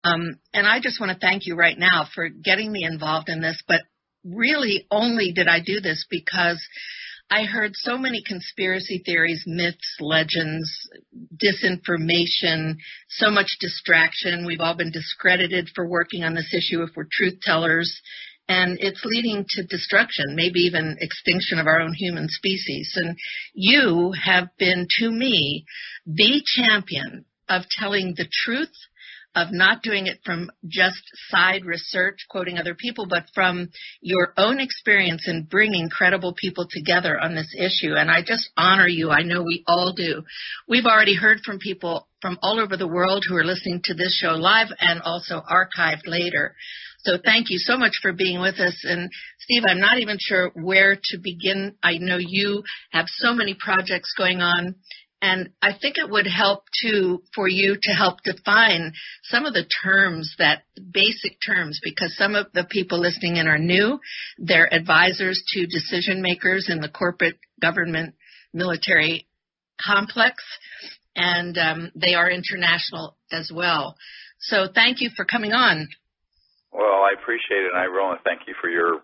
And I just want to thank you right now for getting me involved in this, but really only did I do this because I heard so many conspiracy theories, myths, legends, disinformation, so much distraction. We've all been discredited for working on this issue if we're truth tellers. And it's leading to destruction, maybe even extinction of our own human species. And you have been, to me, the champion of telling the truth, of not doing it from just side research, quoting other people, but from your own experience in bringing credible people together on this issue. And I just honor you. I know we all do. We've already heard from people from all over the world who are listening to this show live and also archived later. So thank you so much for being with us. And Steve, I'm not even sure where to begin. I know you have so many projects going on. And I think it would help, too, for you to help define some of the terms, that basic terms, because some of the people listening in are new. They're advisors to decision makers in the corporate government military complex, and they are international as well. So thank you for coming on. Well, I appreciate it, and I really thank you for your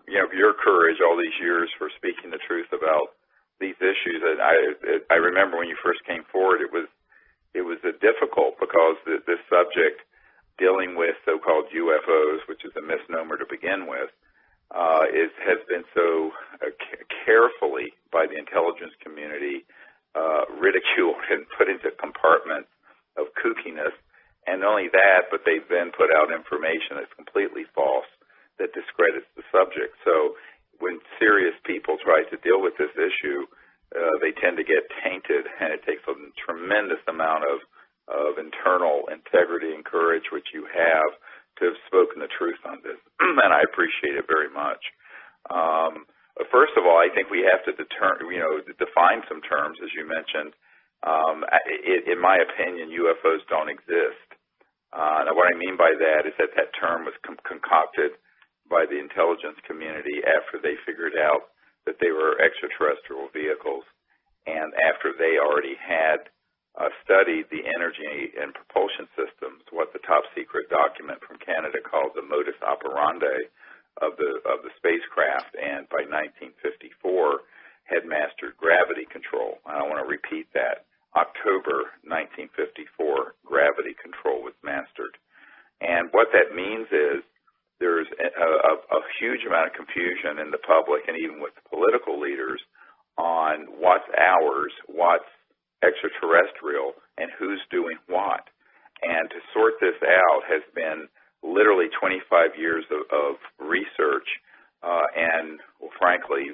courage all these years for speaking the truth about these issues. And I remember when you first came forward, it was difficult because this subject, dealing with so-called UFOs, which is a misnomer to begin with, has been so carefully by the intelligence community ridiculed and put into compartments of kookiness. And not only that, but they've then put out information that's completely false that discredits the subject. So when serious people try to deal with this issue, they tend to get tainted, and it takes a tremendous amount of internal integrity and courage, which you have, to have spoken the truth on this. And I appreciate it very much. First of all, I think we have to define some terms, as you mentioned. In my opinion, UFOs don't exist. Now, what I mean by that is that term was concocted by the intelligence community after they figured out that they were extraterrestrial vehicles, and after they already had studied the energy and propulsion systems, what the top secret document from Canada called the modus operandi of the spacecraft, and by 1954 had mastered gravity control. And I want to repeat that. October 1954, gravity control was mastered. And what that means is there's a huge amount of confusion in the public and even with the political leaders on what's ours, what's extraterrestrial, and who's doing what. And to sort this out has been literally 25 years of research and, well, frankly,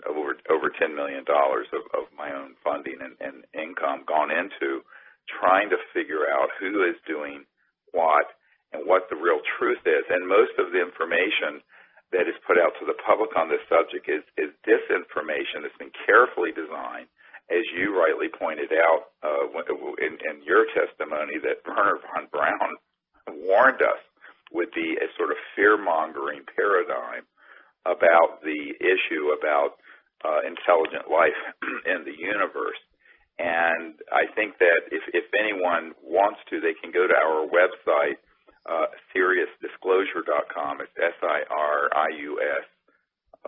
over $10 million of my own funding and income gone into trying to figure out who is doing what and what the real truth is. And most of the information that is put out to the public on this subject is disinformation that's been carefully designed, as you rightly pointed out in your testimony, that Werner von Braun warned us would be a sort of fear-mongering paradigm about the issue about intelligent life in the universe. And I think that if anyone wants to, they can go to our website, SiriusDisclosure.com. It's SIRIUS,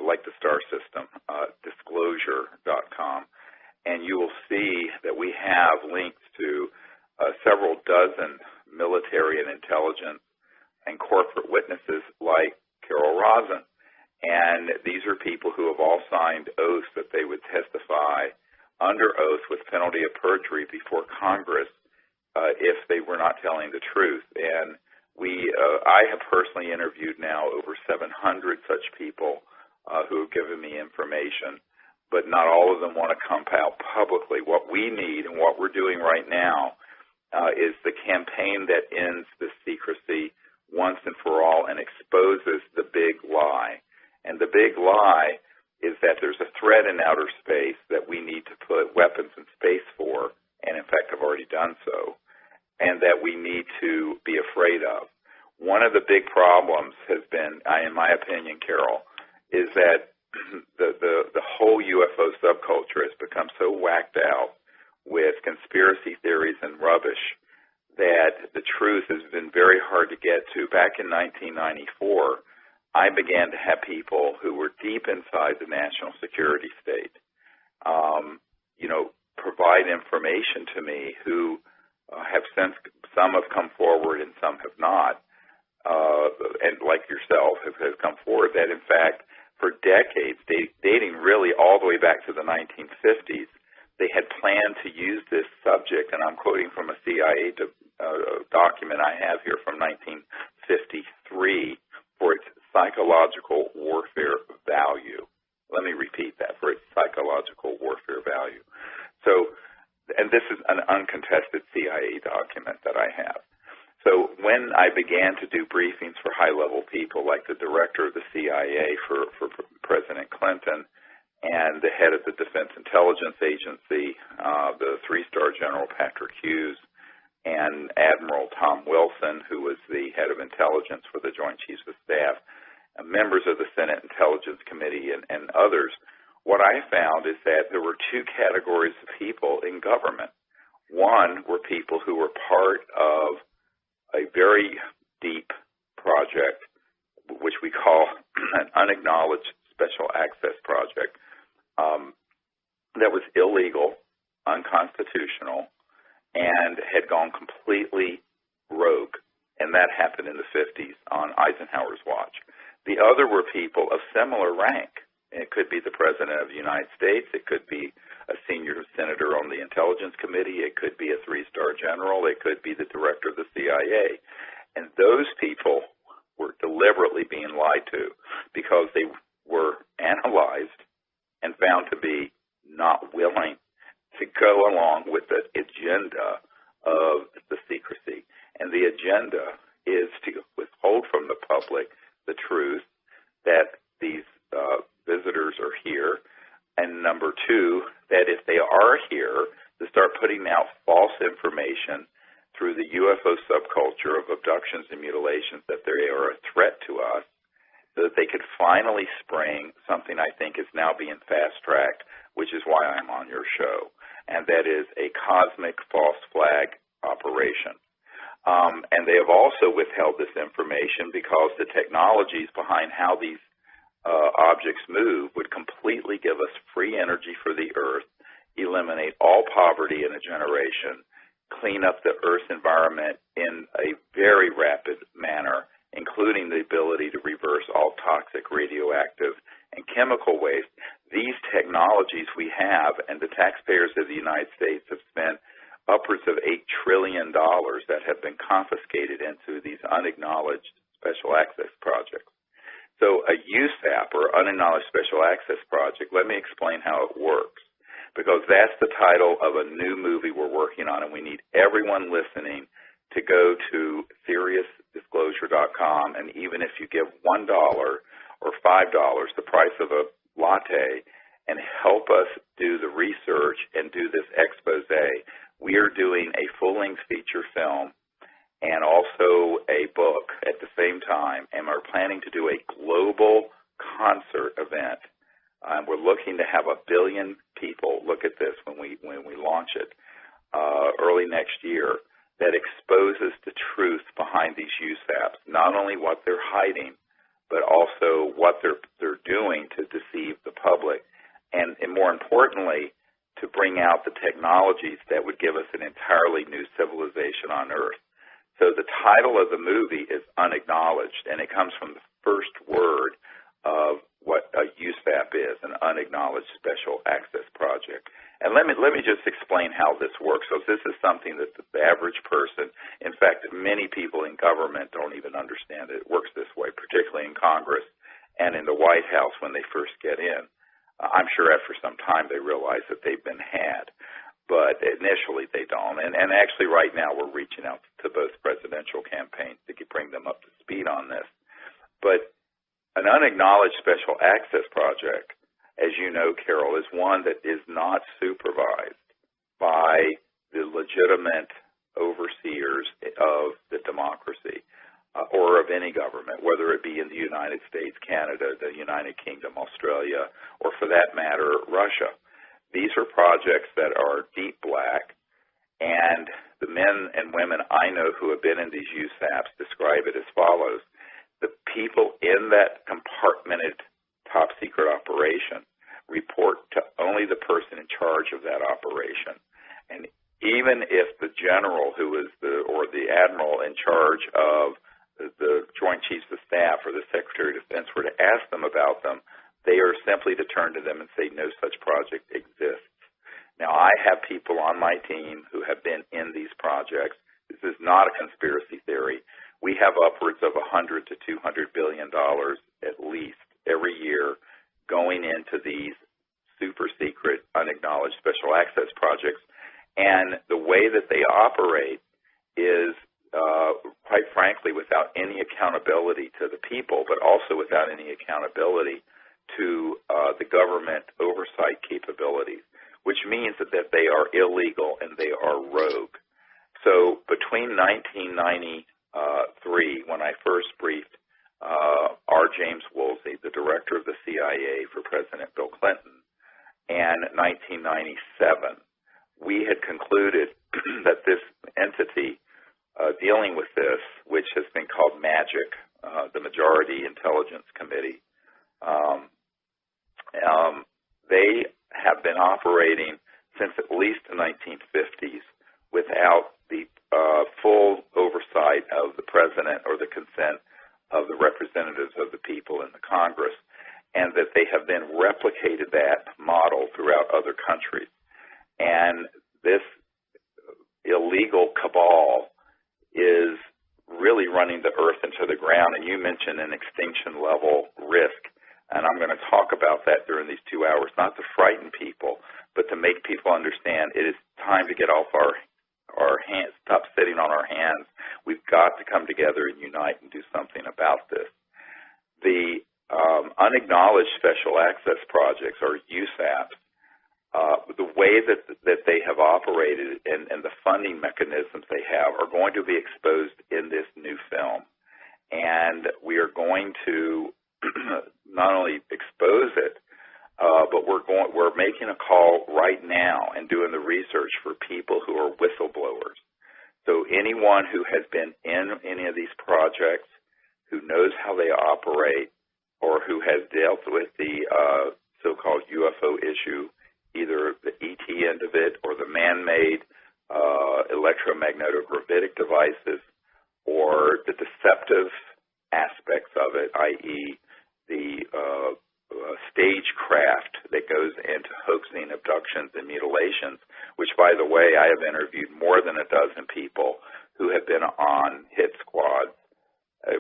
like the star system, disclosure.com. And you will see that we have links to several dozen military and intelligence and corporate witnesses like Carol Rosin. And these are people who have all signed oaths that they would testify under oath with penalty of perjury before Congress if they were not telling the truth. And I have personally interviewed now over 700 such people who have given me information, but not all of them want to come out publicly. What we need and what we're doing right now is the campaign that ends the secrecy once and for all and exposes the big lie. And the big lie is that there's a threat in outer space that we need to put weapons in space for, and in fact have already done so, and that we need to be afraid of. One of the big problems has been, in my opinion, Carol, is that the whole UFO subculture has become so whacked out with conspiracy theories and rubbish that the truth has been very hard to get to. Back in 1994, I began to have people who were deep inside the national security state, provide information to me who have since, some have come forward and some have not, and like yourself have come forward, that in fact for decades, dating really all the way back to the 1950s, they had planned to use this subject, and I'm quoting from a CIA document I have here from 1953, for its psychological warfare value. Let me repeat that, for its psychological warfare value. So, and this is an uncontested CIA document that I have. So when I began to do briefings for high-level people, like the director of the CIA for President Clinton and the head of the Defense Intelligence Agency, the three-star General Patrick Hughes, and Admiral Tom Wilson, who was the head of intelligence for the Joint Chiefs of Staff, and members of the Senate Intelligence Committee and others, what I found is that there were two categories of people in government. One were people who were part of a very deep project, which we call an unacknowledged special access project, that was illegal, unconstitutional, and had gone completely rogue. And that happened in the 50s on Eisenhower's watch. The other were people of similar rank. It could be the President of the United States. It could be a senior senator on the Intelligence Committee. It could be a three-star general. It could be the director of the CIA. And those people were deliberately being lied to because they were analyzed and found to be not willing to go along with the agenda of the secrecy. And the agenda is to withhold from the public the truth that these visitors are here, and number two, that if they are here, to start putting out false information through the UFO subculture of abductions and mutilations that they are a threat to us, so that they could finally spring something I think is now being fast-tracked, which is why I'm on your show, and that is a cosmic false flag operation. And they have also withheld this information because the technologies behind how these objects move would completely give us free energy for the Earth, eliminate all poverty in a generation, clean up the Earth's environment in a very rapid manner, including the ability to reverse all toxic, radioactive, and chemical waste. These technologies we have, and the taxpayers of the United States have spent upwards of $8 trillion that have been confiscated into these unacknowledged special access projects. So a USAP, or Unacknowledged Special Access Project, let me explain how it works, because that's the title of a new movie we're working on, and we need everyone listening to go to SeriousDisclosure.com, and even if you give $1 or $5, the price of a latte, and help us do the research and do this expose. We are doing a full-length feature film and also a book at the same time, and we're planning to do a global concert event. We're looking to have 1 billion people look at this when we launch it early next year, that exposes the truth behind these USAPs, not only what they're hiding, but also what they're doing to deceive the public, and more importantly, to bring out the technologies that would give us an entirely new civilization on Earth. So the title of the movie is Unacknowledged, and it comes from the first word of what a USAP is, an Unacknowledged Special Access Project. And let me just explain how this works. So this is something that the average person, in fact, many people in government don't even understand it. It works this way, particularly in Congress and in the White House when they first get in. I'm sure after some time they realize that they've been had, but initially they don't. And actually right now we're reaching out to both presidential campaigns to bring them up to speed on this. But an Unacknowledged Special Access Project, as you know, Carol, is one that is not supervised by the legitimate overseers of the democracy or of any government, whether it be in the United States, Canada, the United Kingdom, Australia, or for that matter, Russia. These are projects that are deep black, and the men and women I know who have been in these USAPs describe it as follows. The people in that compartmented top secret operation report to only the person in charge of that operation. And even if the general or the admiral in charge of the Joint Chiefs of Staff or the Secretary of Defense were to ask them about them, they are simply to turn to them and say no such project exists. Now, I have people on my team who have been in these projects. This is not a conspiracy theory. We have upwards of $100 to $200 billion at least every year going into these super secret, unacknowledged special access projects. And the way that they operate is, quite frankly, without any accountability to the people, but also without any accountability to the government oversight capabilities, which means that they are illegal and they are rogue. So between 1993, when I first briefed R. James Woolsey, the director of the CIA for President Bill Clinton, and 1997, we had concluded that this entity dealing with this, which has been called MAGIC, the Majority Intelligence Committee, they have been operating since at least the 1950s without the full oversight of the president or the consent of the representatives of the people in the Congress, and that they have then replicated that model throughout other countries. And this illegal cabal is really running the earth into the ground. And you mentioned an extinction level risk. And I'm going to talk about that during these 2 hours, not to frighten people, but to make people understand it is time to get off our hands, stop sitting on our hands. We've got to come together and unite and do something about this. The unacknowledged special access projects, or USAPs, the way that they have operated and the funding mechanisms they have are going to be exposed in this new film. And we are going to not only expose it, but we're making a call right now and doing the research for people who are whistleblowers. So anyone who has been in any of these projects, who knows how they operate, or who has dealt with the so-called UFO issue, either the ET end of it or the man-made electromagnetic-gravitic devices, or the deceptive aspects of it, i.e., the stagecraft that goes into hoaxing abductions and mutilations, which, by the way, I have interviewed more than a dozen people who have been on hit squads,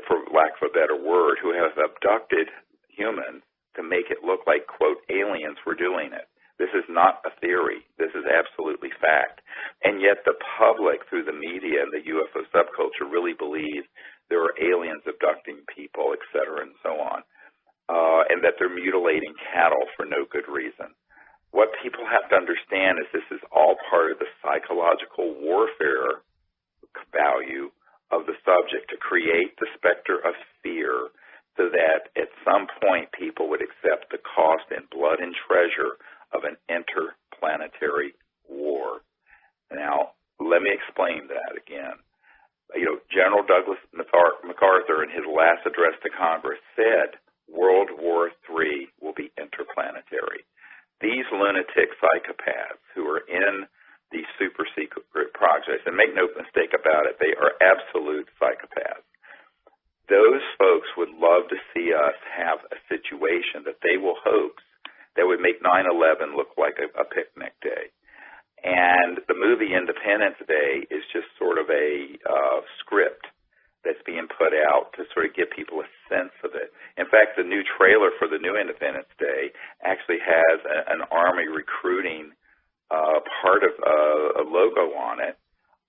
for lack of a better word, who have abducted humans to make it look like, quote, aliens were doing it. This is not a theory. This is absolutely fact. And yet the public, through the media and the UFO subculture, really believe there are aliens abducting people, et cetera, and so on, and that they're mutilating cattle for no good reason. What people have to understand is this is all part of the psychological warfare value of the subject to create the specter of fear so that at some point people would accept the cost in blood and treasure of an interplanetary war. Now, let me explain that again. General Douglas MacArthur, in his last address to Congress, said World War III will be interplanetary. These lunatic psychopaths who are in these super secret projects, and make no mistake about it, they are absolute psychopaths. Those folks would love to see us have a situation that they will hoax that would make 9/11 look like a picnic day. And the movie Independence Day is just sort of a script that's being put out to sort of give people a sense of it. In fact, the new trailer for the new Independence Day actually has an Army recruiting part of a logo on it,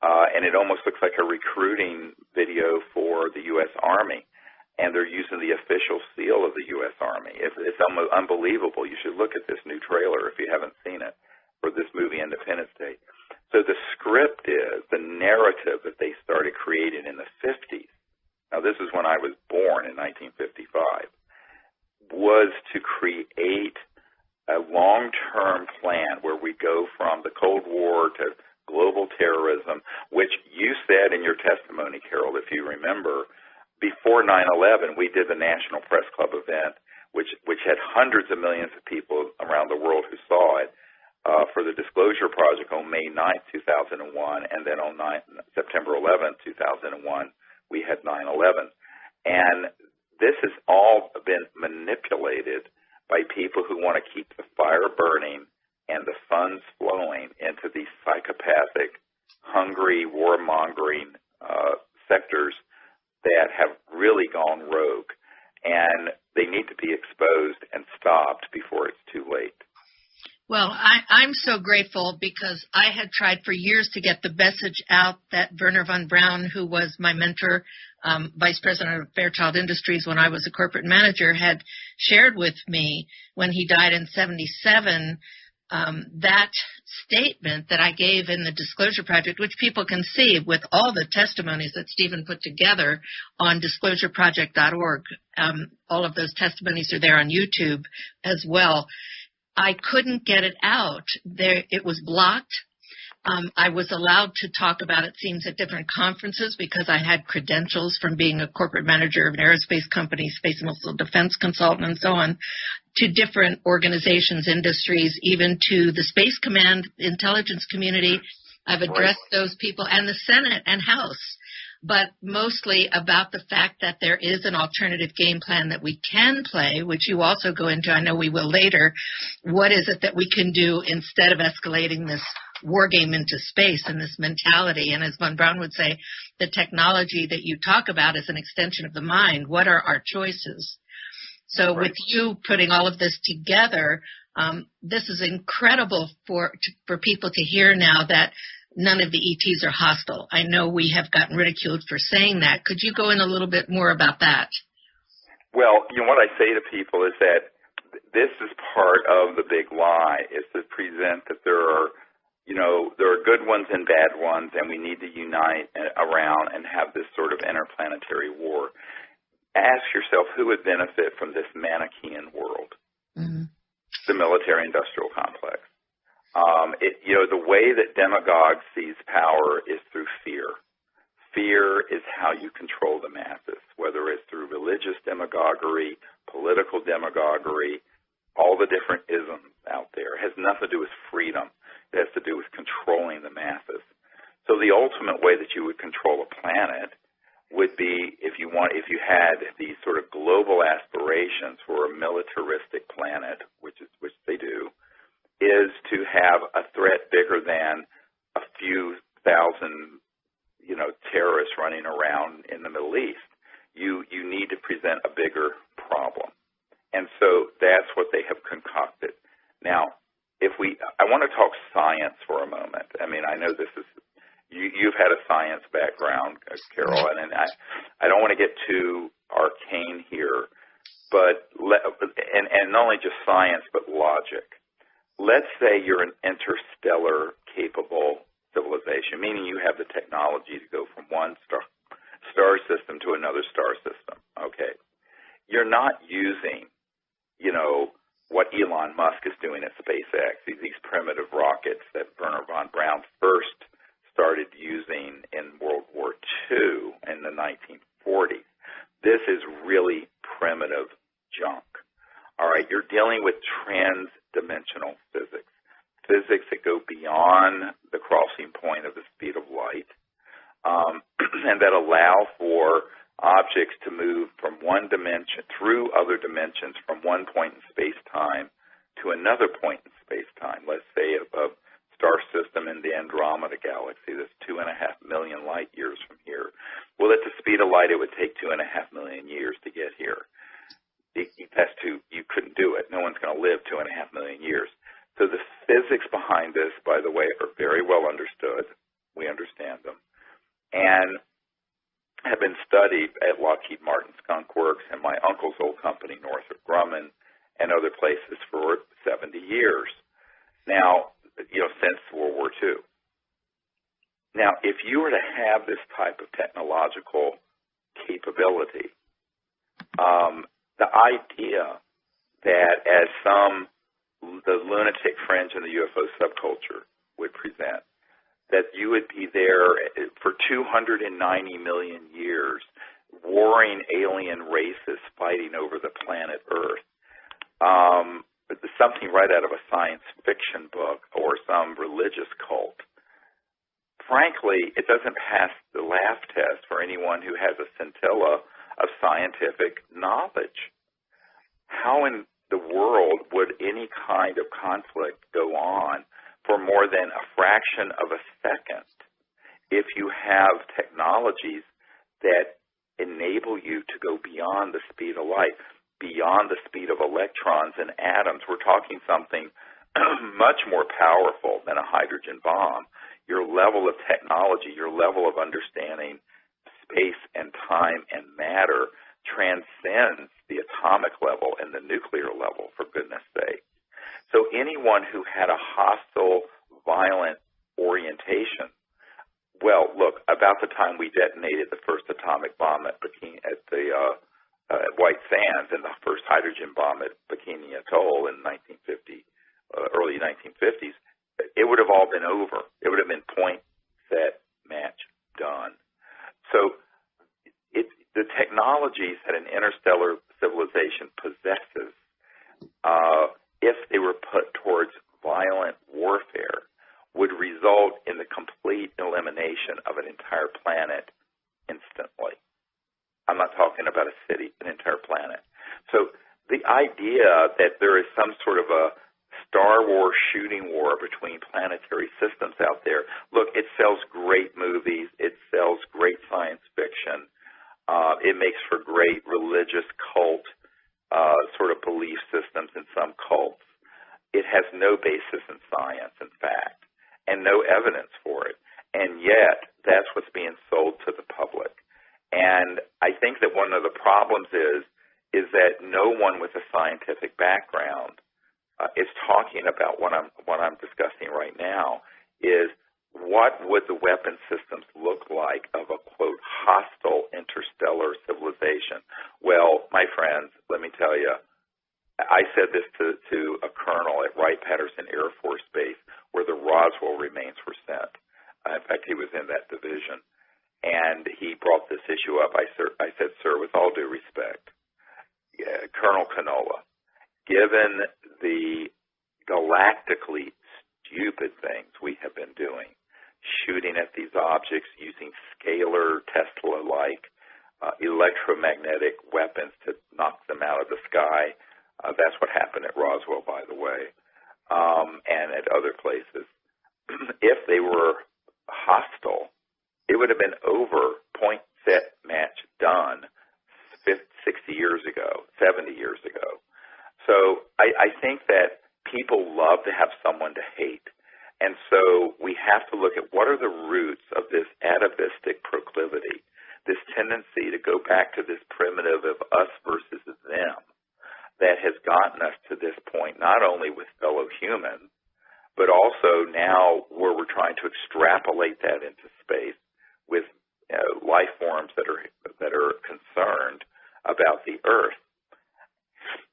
and it almost looks like a recruiting video for the U.S. Army. And they're using the official seal of the U.S. Army. It's unbelievable. You should look at this new trailer if you haven't seen it for this movie Independence Day. So the script is, the narrative that they started creating in the 50s, now this is when I was born in 1955, was to create a long-term plan where we go from the Cold War to global terrorism, which you said in your testimony, Carol, if you remember, before 9/11, we did the National Press Club event, which had hundreds of millions of people around the world who saw it, for the Disclosure Project on May 9th, 2001, and then on September 11th, 2001, we had 9/11. And this has all been manipulated by people who want to keep the fire burning and the funds flowing into these psychopathic, hungry, warmongering sectors that have really gone rogue. And they need to be exposed and stopped before it's too late. Well, I'm so grateful because I had tried for years to get the message out that Werner von Braun, who was my mentor, vice president of Fairchild Industries when I was a corporate manager, had shared with me when he died in 1977, that statement that I gave in the Disclosure Project, which people can see with all the testimonies that Stephen put together on disclosureproject.org. All of those testimonies are there on YouTube as well. I couldn't get it out. It was blocked. I was allowed to talk about it, seems, at different conferences because I had credentials from being a corporate manager of an aerospace company, space and missile defense consultant, and so on, to different organizations, industries, even to the Space Command intelligence community. I've addressed those people and the Senate and House, but mostly about the fact that there is an alternative game plan that we can play, which you also go into. I know we will later. What is it that we can do instead of escalating this war game into space and this mentality? And as von Braun would say, the technology that you talk about is an extension of the mind. What are our choices? So with you putting all of this together, this is incredible for people to hear now that none of the ETs are hostile. I know we have gotten ridiculed for saying that. Could you go in a little bit more about that? Well, what I say to people is that this is part of the big lie, is to present that there are good ones and bad ones, and we need to unite around and have this sort of interplanetary war. Ask yourself who would benefit from this Manichaean world, the military-industrial complex. The way that demagogue sees power is through fear. Fear is how you control the masses, whether it's through religious demagoguery, political demagoguery, all the different isms out there. It has nothing to do with freedom. It has to do with controlling the masses. So the ultimate way that you would control a planet would be if you had these sort of global aspirations for a militaristic planet, which they do, is to have a threat bigger than a few thousand, terrorists running around in the Middle East. You need to present a bigger problem. And so that's what they have concocted. Now, I want to talk science for a moment. I mean, I know this is, you've had a science background, Carol, and I don't want to get too arcane here, but, and not only just science, but logic. Let's say you're an interstellar capable civilization, meaning you have the technology to go from one star system to another star system, okay? You're not using, what Elon Musk is doing at SpaceX, these primitive rockets that Werner von Braun first started using in World War II in the 1940s. This is really primitive junk. All right, you're dealing with trans-dimensional physics, physics that go beyond the crossing point of the speed of light, and that allow for objects to move from one dimension through other dimensions from one point in space-time to another point in space-time. Let's say a star system in the Andromeda galaxy that's 2.5 million light years from here. Well, at the speed of light, it would take 2.5 million years to get here. You couldn't do it. No one's going to live 2.5 million years. So the physics behind this, by the way, are very well understood. We understand them. And have been studied at Lockheed Martin Skunk Works and my uncle's old company, Northrop Grumman, and other places for 70 years. Now, since World War II. Now, if you were to have this type of technological capability, the idea that as the lunatic fringe in the UFO subculture would present, that you would be there for 290 million years, warring alien races fighting over the planet Earth. Something right out of a science fiction book or some religious cult. Frankly, it doesn't pass the laugh test for anyone who has a scintilla of scientific knowledge. How in the world would any kind of conflict go on for more than a fraction of a second if you have technologies that enable you to go beyond the speed of light, beyond the speed of electrons and atoms? We're talking something much more powerful than a hydrogen bomb. Your level of technology, your level of understanding space and time and matter transcends the atomic level and the nuclear level, for goodness sake. So anyone who had a hostile, violent orientation, well, look, about the time we detonated the first atomic bomb at White Sands and the first hydrogen bomb at Bikini Atoll in early 1950s, it would have all been over. It would have been point, set, match, done. So the technologies that an interstellar civilization possesses, if they were put towards violent warfare, would result in the complete elimination of an entire planet instantly. I'm not talking about a city, an entire planet. So the idea that there is some sort of a Star Wars shooting war between planetary systems out there, look, it sells great movies, it sells great science fiction, it makes for great religious cult sort of belief systems in some cults. It has no basis in science, in fact, and no evidence for it. And yet, that's what's being sold to the public. And I think that one of the problems is that no one with a scientific background is talking about what I'm discussing right now, is what would the weapon systems look like of a, quote, hostile interstellar civilization? Well, my friends, let me tell you, I said this to a colonel at Wright-Patterson Air Force Base where the Roswell remains were sent. In fact, he was in that division. And he brought this issue up. I said, sir, with all due respect, Colonel Canola, given the galactically stupid things we have been doing, shooting at these objects using scalar Tesla-like electromagnetic weapons to knock them out of the sky. That's what happened at Roswell, by the way, and at other places. If they were hostile, it would have been over, point, set, match, done 60 years ago, 70 years ago. So I think that people love to have someone to hate. And so we have to look at what are the roots of this atavistic proclivity, this tendency to go back to this primitive of us versus them that has gotten us to this point, not only with fellow humans, but also now where we're trying to extrapolate that into space with life forms that are concerned about the Earth.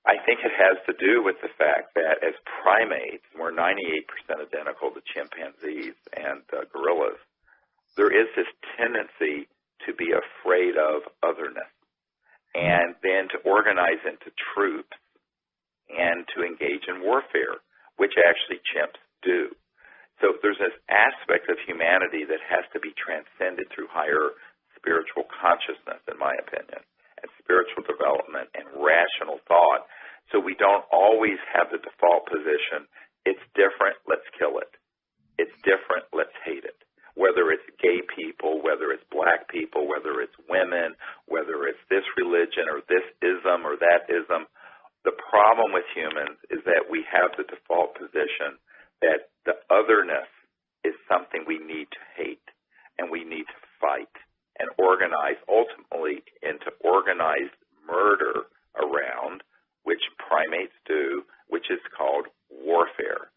I think it has to do with the fact that as primates, we're 98% identical to chimpanzees and gorillas. There is this tendency to be afraid of otherness and then to organize into troops and to engage in warfare, which actually chimps do. So there's this aspect of humanity that has to be transcended through higher spiritual consciousness, in my opinion, and spiritual development and rational thought. So we don't always have the default position, it's different, let's kill it. It's different, let's hate it. Whether it's gay people, whether it's black people, whether it's women, whether it's this religion or this ism or that ism, the problem with humans is that we have the default position that the otherness is something we need to hate and we need to fight and organize ultimately into organized murder around, which primates do, which is called warfare.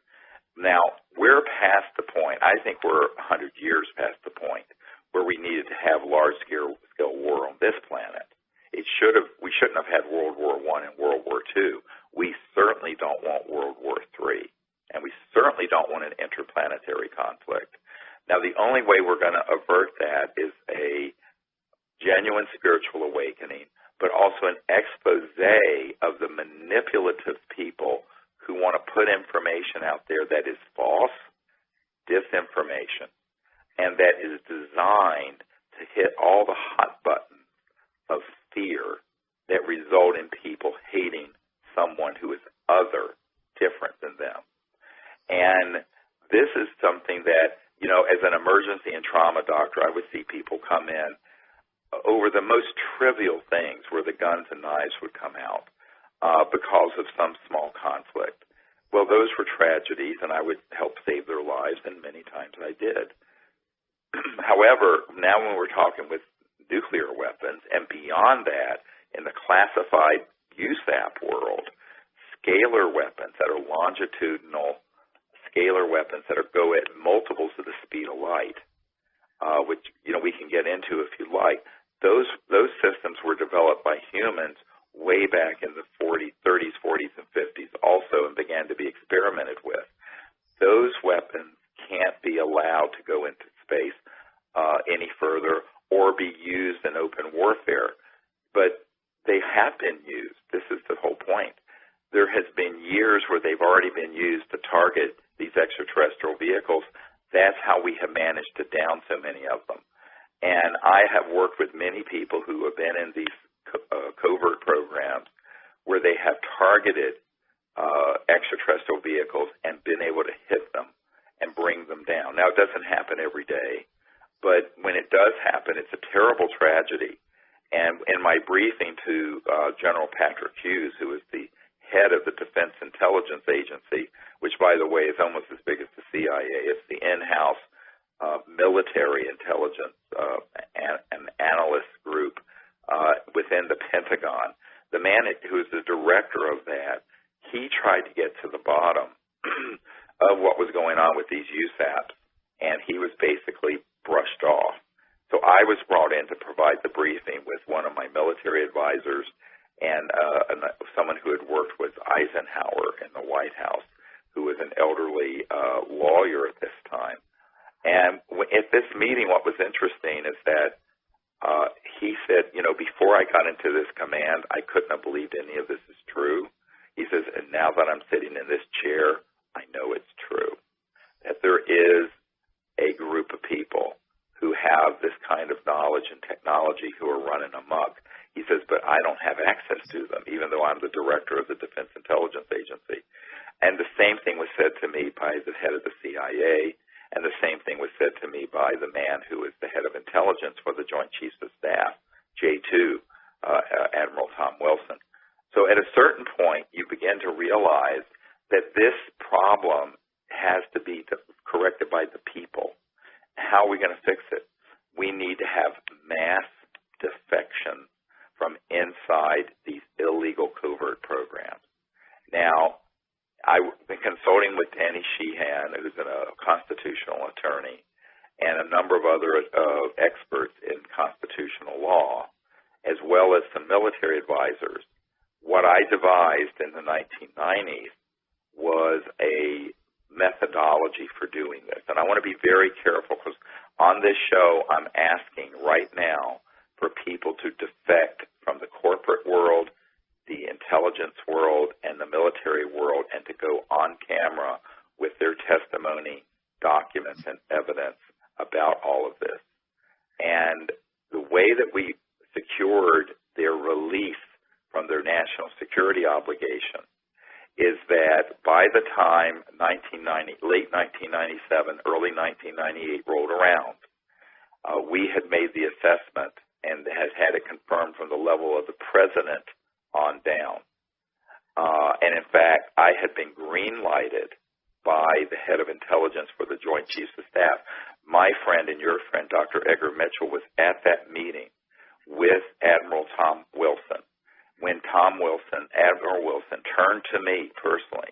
Now, we're past the point, I think we're 100 years past the point, where we needed to have large-scale war on this planet. We shouldn't have had World War I and World War II. We certainly don't want World War III, and we certainly don't want an interplanetary conflict. Now, the only way we're going to avert that is a genuine spiritual awakening, but also an expose of the manipulative people who want to put information out there that is false, disinformation, and that is designed to hit all the hot buttons of fear that result in people hating someone who is other, different than them. And this is something that, as an emergency and trauma doctor, I would see people come in over the most trivial things where the guns and knives would come out because of some small conflict. Well, those were tragedies, and I would help save their lives, and many times I did. However, now when we're talking with nuclear weapons, and beyond that, in the classified USAP world, scalar weapons that are longitudinal, scalar weapons that go at multiples of the speed of light, which we can get into if you like. Those systems were developed by humans way back in the 30s, 40s, and 50s also, and began to be experimented with. Those weapons can't be allowed to go into space any further or be used in open warfare. But they have been used. This is the whole point. There has been years where they've already been used to target these extraterrestrial vehicles. That's how we have managed to down so many of them. And I have worked with many people who have been in these covert programs where they have targeted extraterrestrial vehicles and been able to hit them and bring them down. Now, it doesn't happen every day, but when it does happen, it's a terrible tragedy. And in my briefing to General Patrick Hughes, who is the head of the Defense Intelligence Agency, which, by the way, is almost as big as the CIA. It's the in-house military intelligence and analyst group within the Pentagon. The man who is the director of that, he tried to get to the bottom of what was going on with these USAPs, and he was basically brushed off. So I was brought in to provide the briefing with one of my military advisors and someone who had worked with Eisenhower in the White House, who was an elderly lawyer at this time. And at this meeting, what was interesting is that he said, before I got into this command, I couldn't have believed any of this is true. He says, and now that I'm sitting in this chair, I know it's true, that there is a group of people who have this kind of knowledge and technology who are running amok. He says, but I don't have access to them, even though I'm the director of the Defense Intelligence Agency. And the same thing was said to me by the head of the CIA, and the same thing was said to me by the man who is the head of intelligence for the Joint Chiefs of Staff, J2, Admiral Tom Wilson. So at a certain point, you begin to realize that this problem has to be corrected by the people. How are we going to fix it? We need to have mass defection from inside these illegal covert programs. Now, I've been consulting with Danny Sheehan, who's a constitutional attorney, and a number of other experts in constitutional law, as well as some military advisors. What I devised in the 1990s was a methodology for doing this. And I want to be very careful because on this show, I'm asking right now for people to defect from the corporate world, the intelligence world, and the military world, and to go on camera with their testimony, documents, and evidence about all of this. And the way that we secured their release from their national security obligation is that by the time late 1997, early 1998 rolled around, we had made the assessment and had it confirmed from the level of the president on down. And in fact, I had been green-lighted by the head of intelligence for the Joint Chiefs of Staff. My friend and your friend, Dr. Edgar Mitchell, was at that meeting with Admiral Tom Wilson when Admiral Wilson, turned to me personally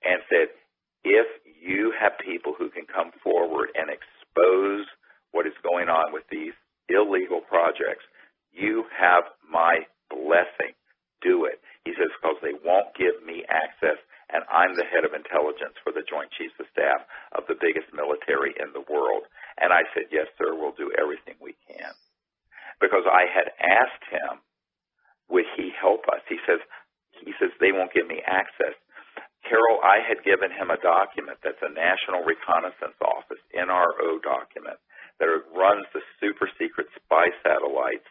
and said, if you have people who can come forward and expose what is going on with these illegal projects, you have my blessing. Do it. He says, because they won't give me access, and I'm the head of intelligence for the Joint Chiefs of Staff of the biggest military in the world. And I said, yes, sir, we'll do everything we can. Because I had asked him, would he help us? He says, they won't give me access. Carol, I had given him a document that's a National Reconnaissance Office, NRO document, that runs the super secret spy satellites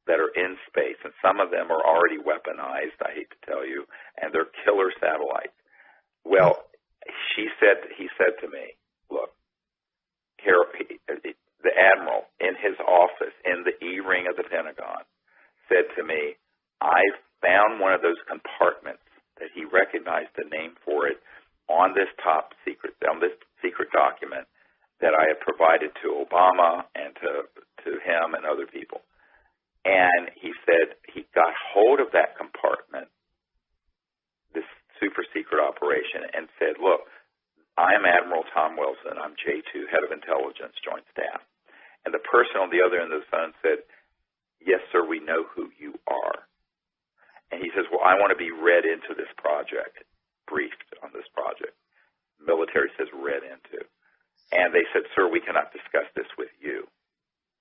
that are in space, and some of them are already weaponized, I hate to tell you, and they're killer satellites. Well, he said to me, look, Carol, the admiral in his office in the E-ring of the Pentagon said to me, I found one of those compartments that he recognized the name for it on this secret document that I had provided to Obama and to him and other people. And he said he got hold of that compartment, this super secret operation, and said, look, I'm Admiral Tom Wilson. I'm J2, Head of Intelligence, Joint Staff. And the person on the other end of the phone said, yes, sir, we know who you are. And he says, well, I want to be read into this project, briefed on this project. Military says read into. And they said, sir, we cannot discuss this with you.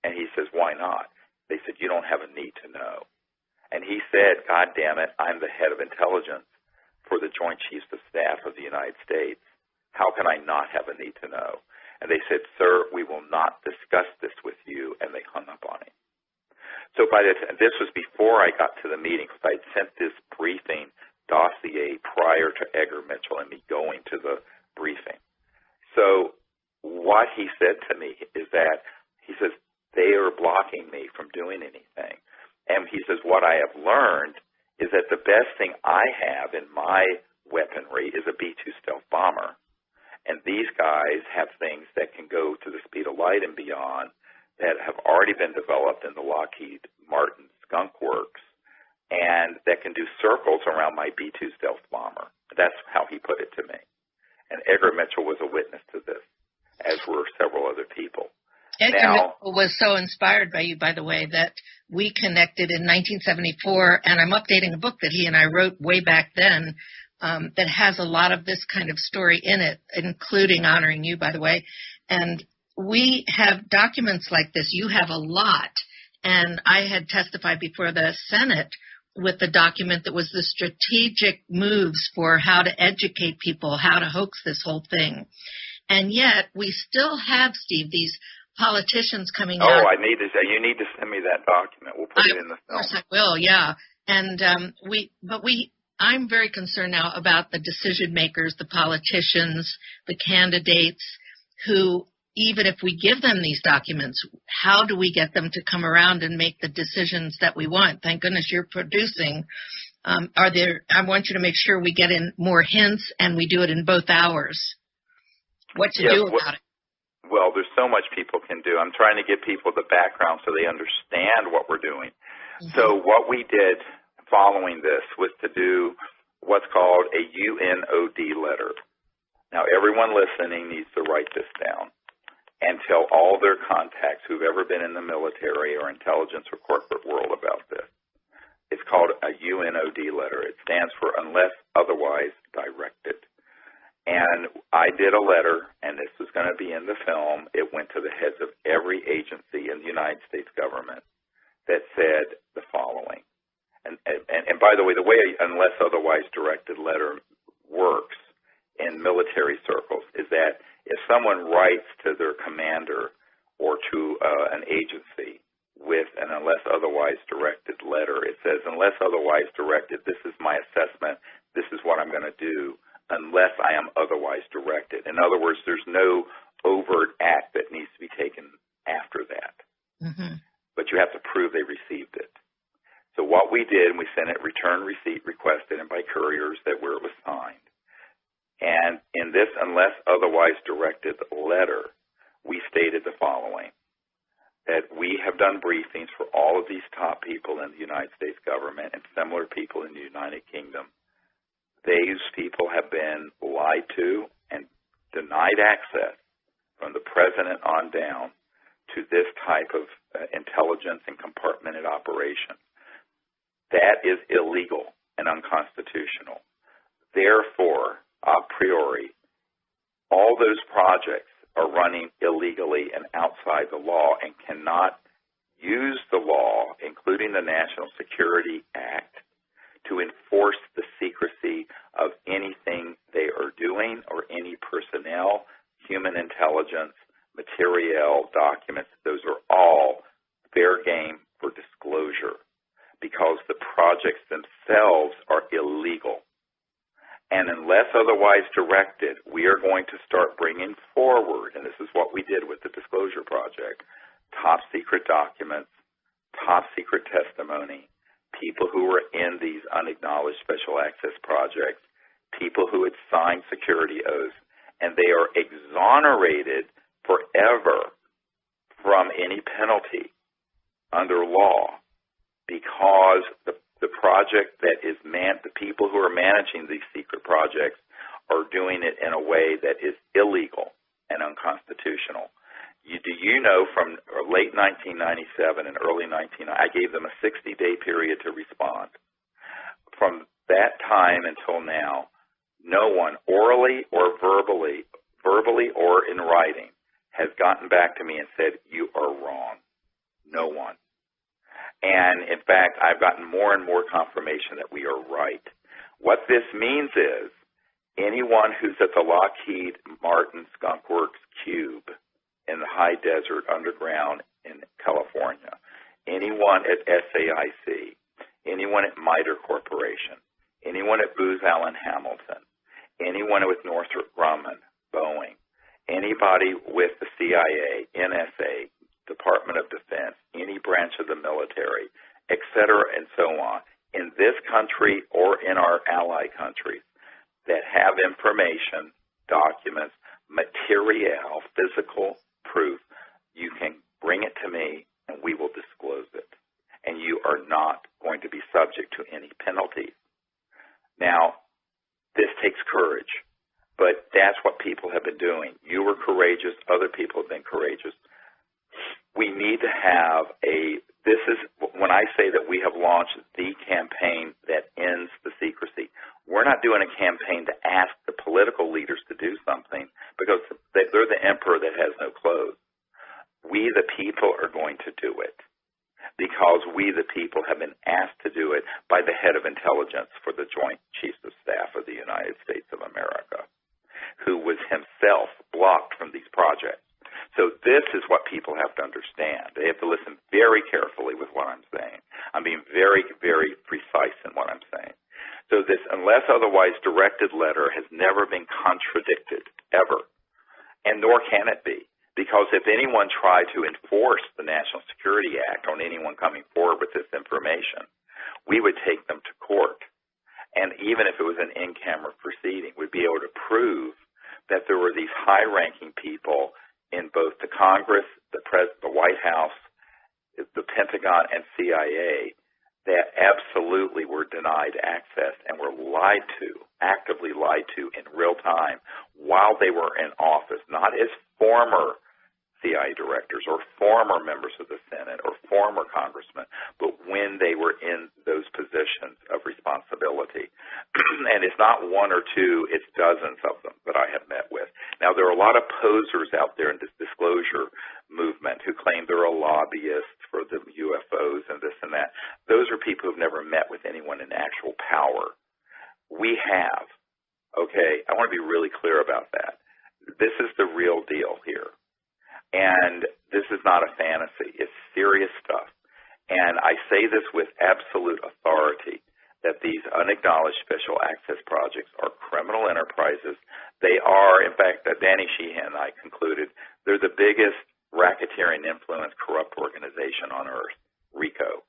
And he says, why not? They said, you don't have a need to know. And he said, God damn it, I'm the head of intelligence for the Joint Chiefs of Staff of the United States. How can I not have a need to know? And they said, sir, we will not discuss this with you. And they hung up on him. So this was before I got to the meeting, because I had sent this briefing dossier prior to Edgar Mitchell and me going to the briefing. So what he said to me is that, he says, they are blocking me from doing anything. And he says, what I have learned is that the best thing I have in my weaponry is a B-2 stealth bomber. And these guys have things that can go to the speed of light and beyond that have already been developed in the Lockheed Martin Skunk Works, and that can do circles around my B-2 stealth bomber. That's how he put it to me. And Edgar Mitchell was a witness to this, as were several other people. Edgar Mitchell was so inspired by you, by the way, that we connected in 1974, and I'm updating a book that he and I wrote way back then that has a lot of this kind of story in it, including honoring you, by the way. And we have documents like this. You have a lot. And I had testified before the Senate with the document that was the strategic moves for how to educate people, how to hoax this whole thing. And yet we still have, Steve, these politicians coming out. Oh, you need to send me that document. We'll put it in the film. Of course I will, yeah. And I'm very concerned now about the decision makers, the politicians, the candidates who, even if we give them these documents, how do we get them to come around and make the decisions that we want? Thank goodness you're producing. I want you to make sure we get in more hints and we do it in both hours. What to do about it? Well, there's so much people can do. I'm trying to give people the background so they understand what we're doing. Mm-hmm. So what we did following this was to do what's called a UNOD letter. Now, everyone listening needs to write this down and tell all their contacts who've ever been in the military or intelligence or corporate world about this. It's called a UNOD letter. It stands for Unless Otherwise Directed. And I did a letter, and this was going to be in the film. It went to the heads of every agency in the United States government that said the following. And by the way, the way Unless Otherwise Directed letter works in military circles is that if someone writes to their commander or to an agency with an unless otherwise directed letter, it says, unless otherwise directed, this is my assessment, this is what I'm going to do, unless I am otherwise directed. In other words, there's no overt act that needs to be taken after that. Mm-hmm. But you have to prove they received it. So what we did, we sent it return receipt requested and by couriers that where it was signed. And in this unless otherwise directed letter, we stated the following, that we have done briefings for all of these top people in the United States government and similar people in the United Kingdom. These people have been lied to and denied access from the president on down to this type of intelligence and compartmented operation. That is illegal and unconstitutional. Therefore, a priori, all those projects are running illegally and outside the law and cannot use the law, including the National Security Act, to enforce the secrecy of anything they are doing or any personnel, human intelligence, material, documents. Those are all fair game for disclosure because the projects themselves are illegal. And unless otherwise directed, we are going to start bringing forward, and this is what we did with the Disclosure Project, top secret documents, top secret testimony, people who were in these unacknowledged special access projects, people who had signed security oaths, and they are exonerated forever from any penalty under law because the project that is the people who are managing these secret projects are doing it in a way that is illegal and unconstitutional. Do you know from late 1997 and early 1990, I gave them a 60-day period to respond. From that time until now, no one orally or verbally or in writing has gotten back to me and said, you are wrong. No one. And, in fact, I've gotten more and more confirmation that we are right. What this means is anyone who's at the Lockheed Martin Skunk Works Cube in the high desert underground in California, anyone at SAIC, anyone at MITRE Corporation, anyone at Booz Allen Hamilton, anyone with Northrop Grumman, Boeing, anybody with the CIA, NSA, Department of Defense, any branch of the military, et cetera, and so on, in this country or in our ally countries that have information, documents, material, physical proof, you can bring it to me and we will disclose it. And you are not going to be subject to any penalties. Now, this takes courage, but that's what people have been doing. You were courageous. Other people have been courageous. We need to have when I say that we have launched the campaign that ends the secrecy, we're not doing a campaign to ask the political leaders to do something because they're the emperor that has no clothes. We, the people, are going to do it because we, the people, have been asked to do it by the head of intelligence for the Joint Chiefs of Staff of the United States of America, who was himself blocked from these projects. So this is what people have to understand. They have to listen very carefully with what I'm saying. I'm being very, very precise in what I'm saying. So this unless otherwise directed letter has never been contradicted, ever. And nor can it be. Because if anyone tried to enforce the National Security Act on anyone coming forward with this information, we would take them to court. And even if it was an in-camera proceeding, we'd be able to prove that there were these high-ranking people in both the Congress, the White House, the Pentagon, and CIA that absolutely were denied access and were lied to, actively lied to in real time while they were in office, not as former CIA directors or former members of the Senate or former congressmen, but when they were in those positions of responsibility. And it's not one or two, it's dozens of them that I have met with. Now, there are a lot of posers out there in this disclosure movement who claim they're a lobbyist for the UFOs and this and that. Those are people who've never met with anyone in actual power. We have. Okay, I want to be really clear about that. This is the real deal here. And this is not a fantasy. It's serious stuff. And I say this with absolute authority, that these unacknowledged special access projects are criminal enterprises. They are, in fact, Danny Sheehan and I concluded, they're the biggest racketeering influence corrupt organization on earth, RICO.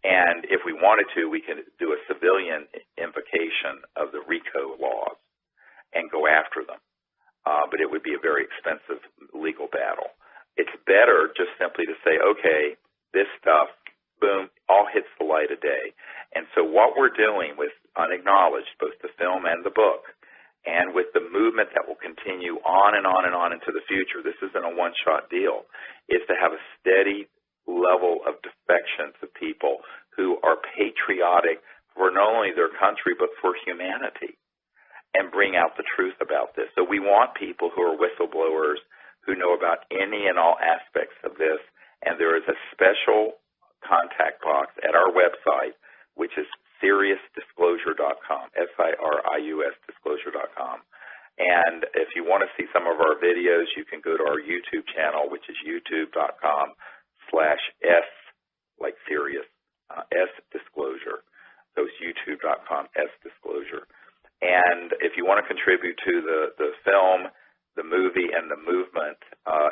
And if we wanted to, we could do a civilian invocation of the RICO laws and go after them. But it would be a very expensive legal battle. It's better just simply to say, okay, this stuff, boom, all hits the light of day. And so what we're doing with Unacknowledged, both the film and the book, and with the movement that will continue on and on and on into the future, this isn't a one-shot deal, is to have a steady level of defection to people who are patriotic for not only their country but for humanity, and bring out the truth about this. So we want people who are whistleblowers, who know about any and all aspects of this, and there is a special contact box at our website, which is SiriusDisclosure.com, SIRIUS Disclosure.com. And if you want to see some of our videos, you can go to our YouTube channel, which is youtube.com/S, like Sirius, S Disclosure. So it's youtube.com, S Disclosure. And if you want to contribute to the film, the movie, and the movement,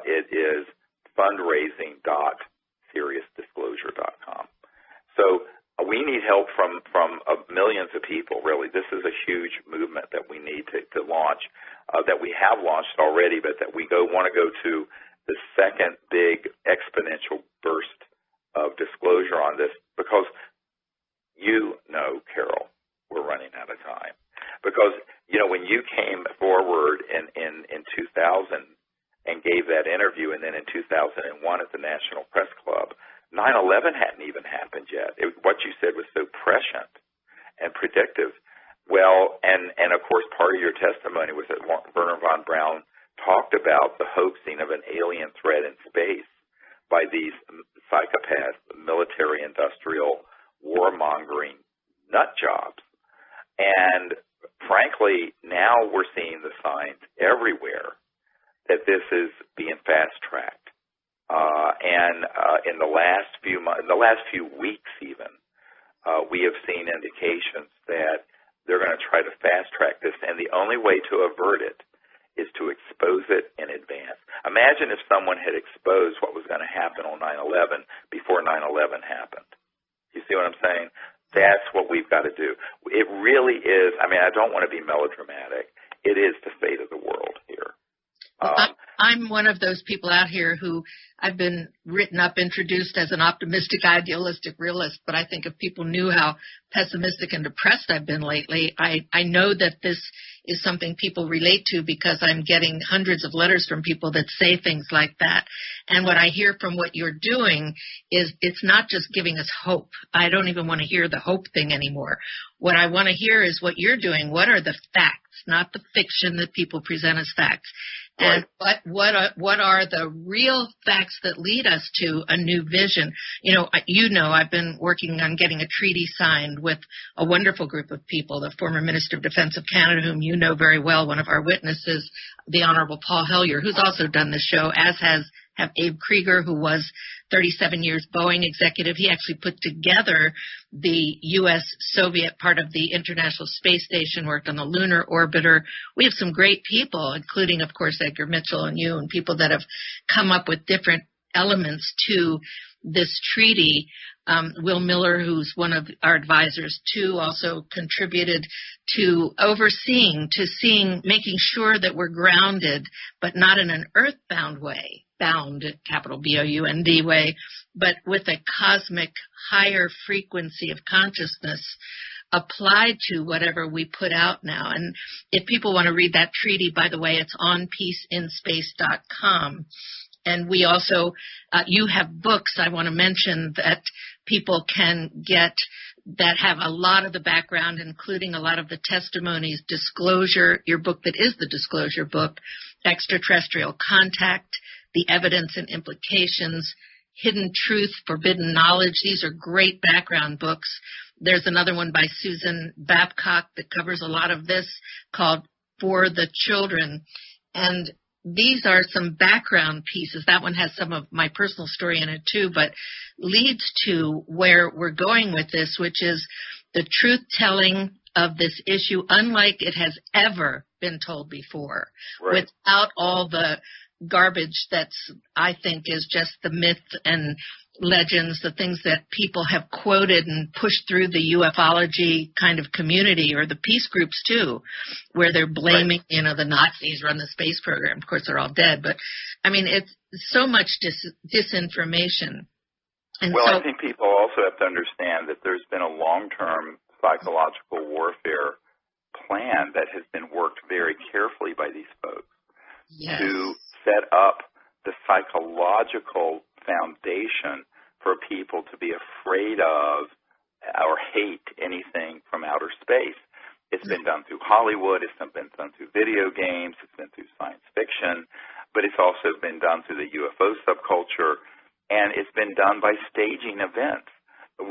it is fundraising.SiriusDisclosure.com. So we need help from millions of people, really. This is a huge movement that we need to launch, that we have launched already, but that we want to go to the second big exponential burst of disclosure on this, because Carol, we're running out of time. Because, when you came forward in 2000 and gave that interview, and then in 2001 at the National Press Club, 9/11 hadn't even happened yet. What you said was so prescient and predictive. Well, and of course, part of your testimony was that Werner von Braun talked about the hoaxing of an alien threat in space by these psychopath, military-industrial, warmongering nut jobs. And frankly, now we're seeing the signs everywhere that this is being fast-tracked. And in the last few weeks even, we have seen indications that they're going to try to fast-track this, and the only way to avert it is to expose it in advance. Imagine if someone had exposed what was going to happen on 9/11 before 9/11 happened. You see what I'm saying? That's what we've got to do. It really is. I mean, I don't want to be melodramatic. It is the fate of the world here. I'm one of those people out here who I've been written up, introduced as an optimistic, idealistic realist, but I think if people knew how pessimistic and depressed I've been lately, I know that this is something people relate to, because I'm getting hundreds of letters from people that say things like that. And what I hear from what you're doing is it's not just giving us hope. I don't even want to hear the hope thing anymore. What I want to hear is what you're doing. What are the facts, not the fiction that people present as facts? And what are the real facts that lead us to a new vision? I've been working on getting a treaty signed with a wonderful group of people, the former Minister of Defense of Canada, whom you know very well, one of our witnesses, the Honorable Paul Hellyer, who's also done the show, as have Abe Krieger, who was 37 years Boeing executive. He actually put together the U.S.-Soviet part of the International Space Station, worked on the lunar orbiter. We have some great people, including, of course, Edgar Mitchell and you, and people that have come up with different elements to this treaty. Will Miller, who's one of our advisors, too, also contributed to making sure that we're grounded, but not in an earthbound way, bound, capital B-O-U-N-D way, but with a cosmic higher frequency of consciousness applied to whatever we put out now. And if people want to read that treaty, by the way, it's on peaceinspace.com. And we also, you have books I want to mention that people can get that have a lot of the background, including a lot of the testimonies, Disclosure, your book that is the Disclosure book, Extraterrestrial Contact, The Evidence and Implications, Hidden Truth, Forbidden Knowledge. These are great background books. There's another one by Susan Babcock that covers a lot of this, called For the Children. And these are some background pieces. That one has some of my personal story in it too, but leads to where we're going with this, which is the truth-telling of this issue, unlike it has ever been told before, right, without all the garbage that's, I think, is just the myth and legends, the things that people have quoted and pushed through the ufology kind of community, or the peace groups too, where they're blaming, the Nazis run the space program. Of course, they're all dead, but I mean, it's so much disinformation. And I think people also have to understand that there's been a long-term psychological warfare plan that has been worked very carefully by these folks, yes, to set up the psychological foundation for people to be afraid of or hate anything from outer space. It's been done through Hollywood. It's been done through video games. It's been through science fiction. but it's also been done through the UFO subculture, and it's been done by staging events.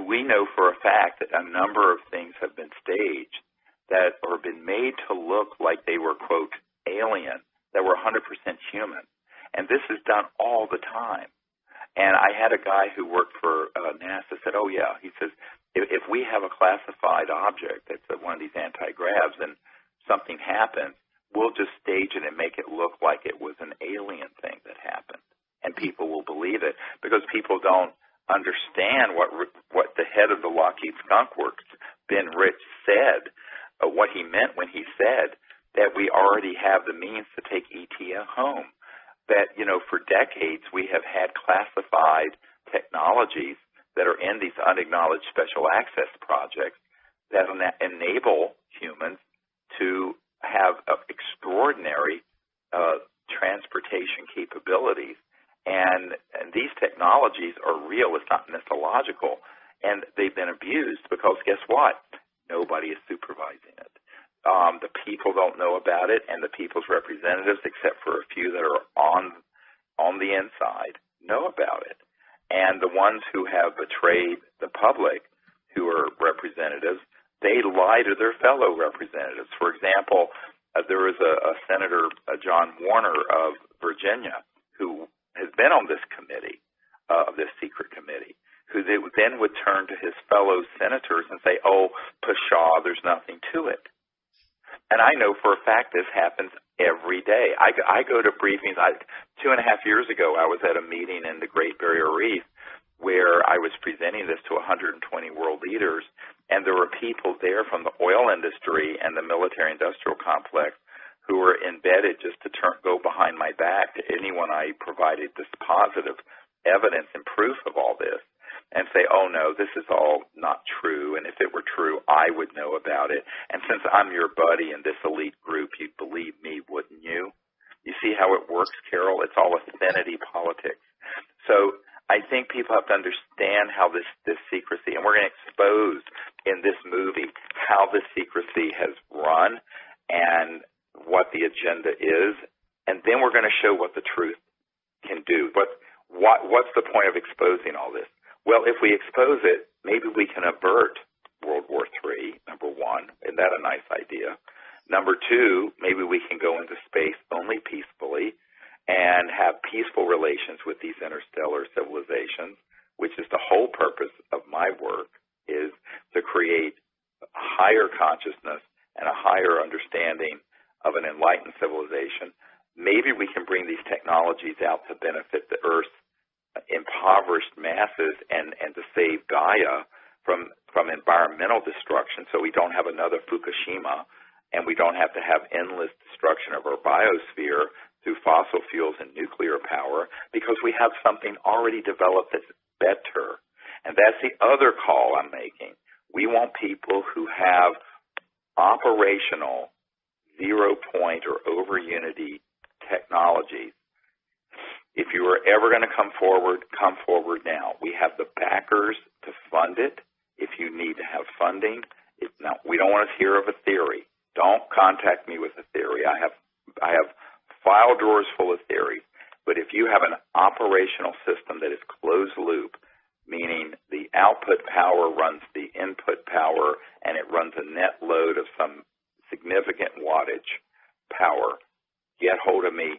We know for a fact that a number of things have been staged that have been made to look like they were, quote, alien, that were 100% human. And this is done all the time. And I had a guy who worked for NASA said, oh, yeah, he says, if we have a classified object that's one of these anti-gravs and something happens, we'll just stage it and make it look like it was an alien thing that happened. And people will believe it because people don't understand what the head of the Lockheed Skunk Works, Ben Rich, said, what he meant when he said that we already have the means to take ET home. That, for decades we have had classified technologies that are in these unacknowledged special access projects that enable humans to have extraordinary transportation capabilities. And these technologies are real. It's not mythological. And they've been abused because guess what? Nobody is supervising it. The people don't know about it, and the people's representatives, except for a few that are on the inside, know about it. And the ones who have betrayed the public, who are representatives, they lie to their fellow representatives. For example, there was a Senator, John Warner of Virginia, who has been on this committee, this secret committee, who they then would turn to his fellow senators and say, oh, pshaw, there's nothing to it. And I know for a fact this happens every day. I go to briefings. 2.5 years ago, I was at a meeting in the Great Barrier Reef where I was presenting this to 120 world leaders, and there were people there from the oil industry and the military-industrial complex who were embedded just to go behind my back to anyone I provided this positive evidence and proof of all this and say, oh, no, this is all not true, and if it were true, I would know about it. And since I'm your buddy in this elite group, you'd believe me, wouldn't you? You see how it works, Carol? It's all affinity politics. So I think people have to understand how this secrecy, and we're going to expose in this movie how this secrecy has run and what the agenda is, and then we're going to show what the truth can do. What's the point of exposing all this? Well, if we expose it, maybe we can avert World War III, number one. Isn't that a nice idea? Number two, maybe we can go into space only peacefully and have peaceful relations with these interstellar civilizations, which is the whole purpose of my work, is to create a higher consciousness and a higher understanding of an enlightened civilization. Maybe we can bring these technologies out to benefit the Earth's impoverished masses and to save Gaia from environmental destruction so we don't have another Fukushima and we don't have to have endless destruction of our biosphere through fossil fuels and nuclear power because we have something already developed that's better. And that's the other call I'm making. We want people who have operational zero-point or over-unity technologies. If you are ever going to come forward now. We have the backers to fund it if you need to have funding. Now, we don't want to hear of a theory. Don't contact me with a theory. I have file drawers full of theories. But if you have an operational system that is closed loop, meaning the output power runs the input power and it runs a net load of some significant wattage power, get hold of me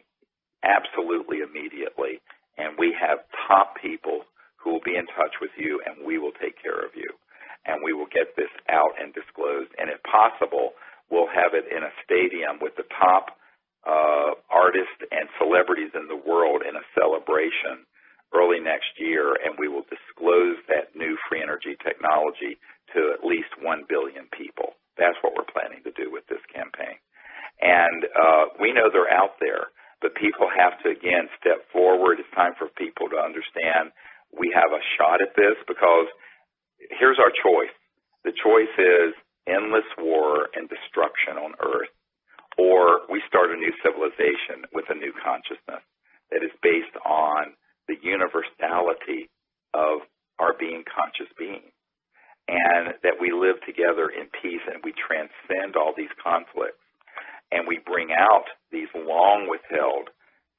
absolutely immediately, and we have top people who will be in touch with you, and we will take care of you, and we will get this out and disclosed, and if possible, we'll have it in a stadium with the top artists and celebrities in the world in a celebration early next year, and we will disclose that new free energy technology to at least 1 billion people. That's what we're planning to do with this campaign. And we know they're out there. But people have to, again, step forward. It's time for people to understand we have a shot at this because here's our choice. The choice is endless war and destruction on Earth, or we start a new civilization with a new consciousness that is based on the universality of our being conscious being, and that we live together in peace and we transcend all these conflicts. And we bring out these long-withheld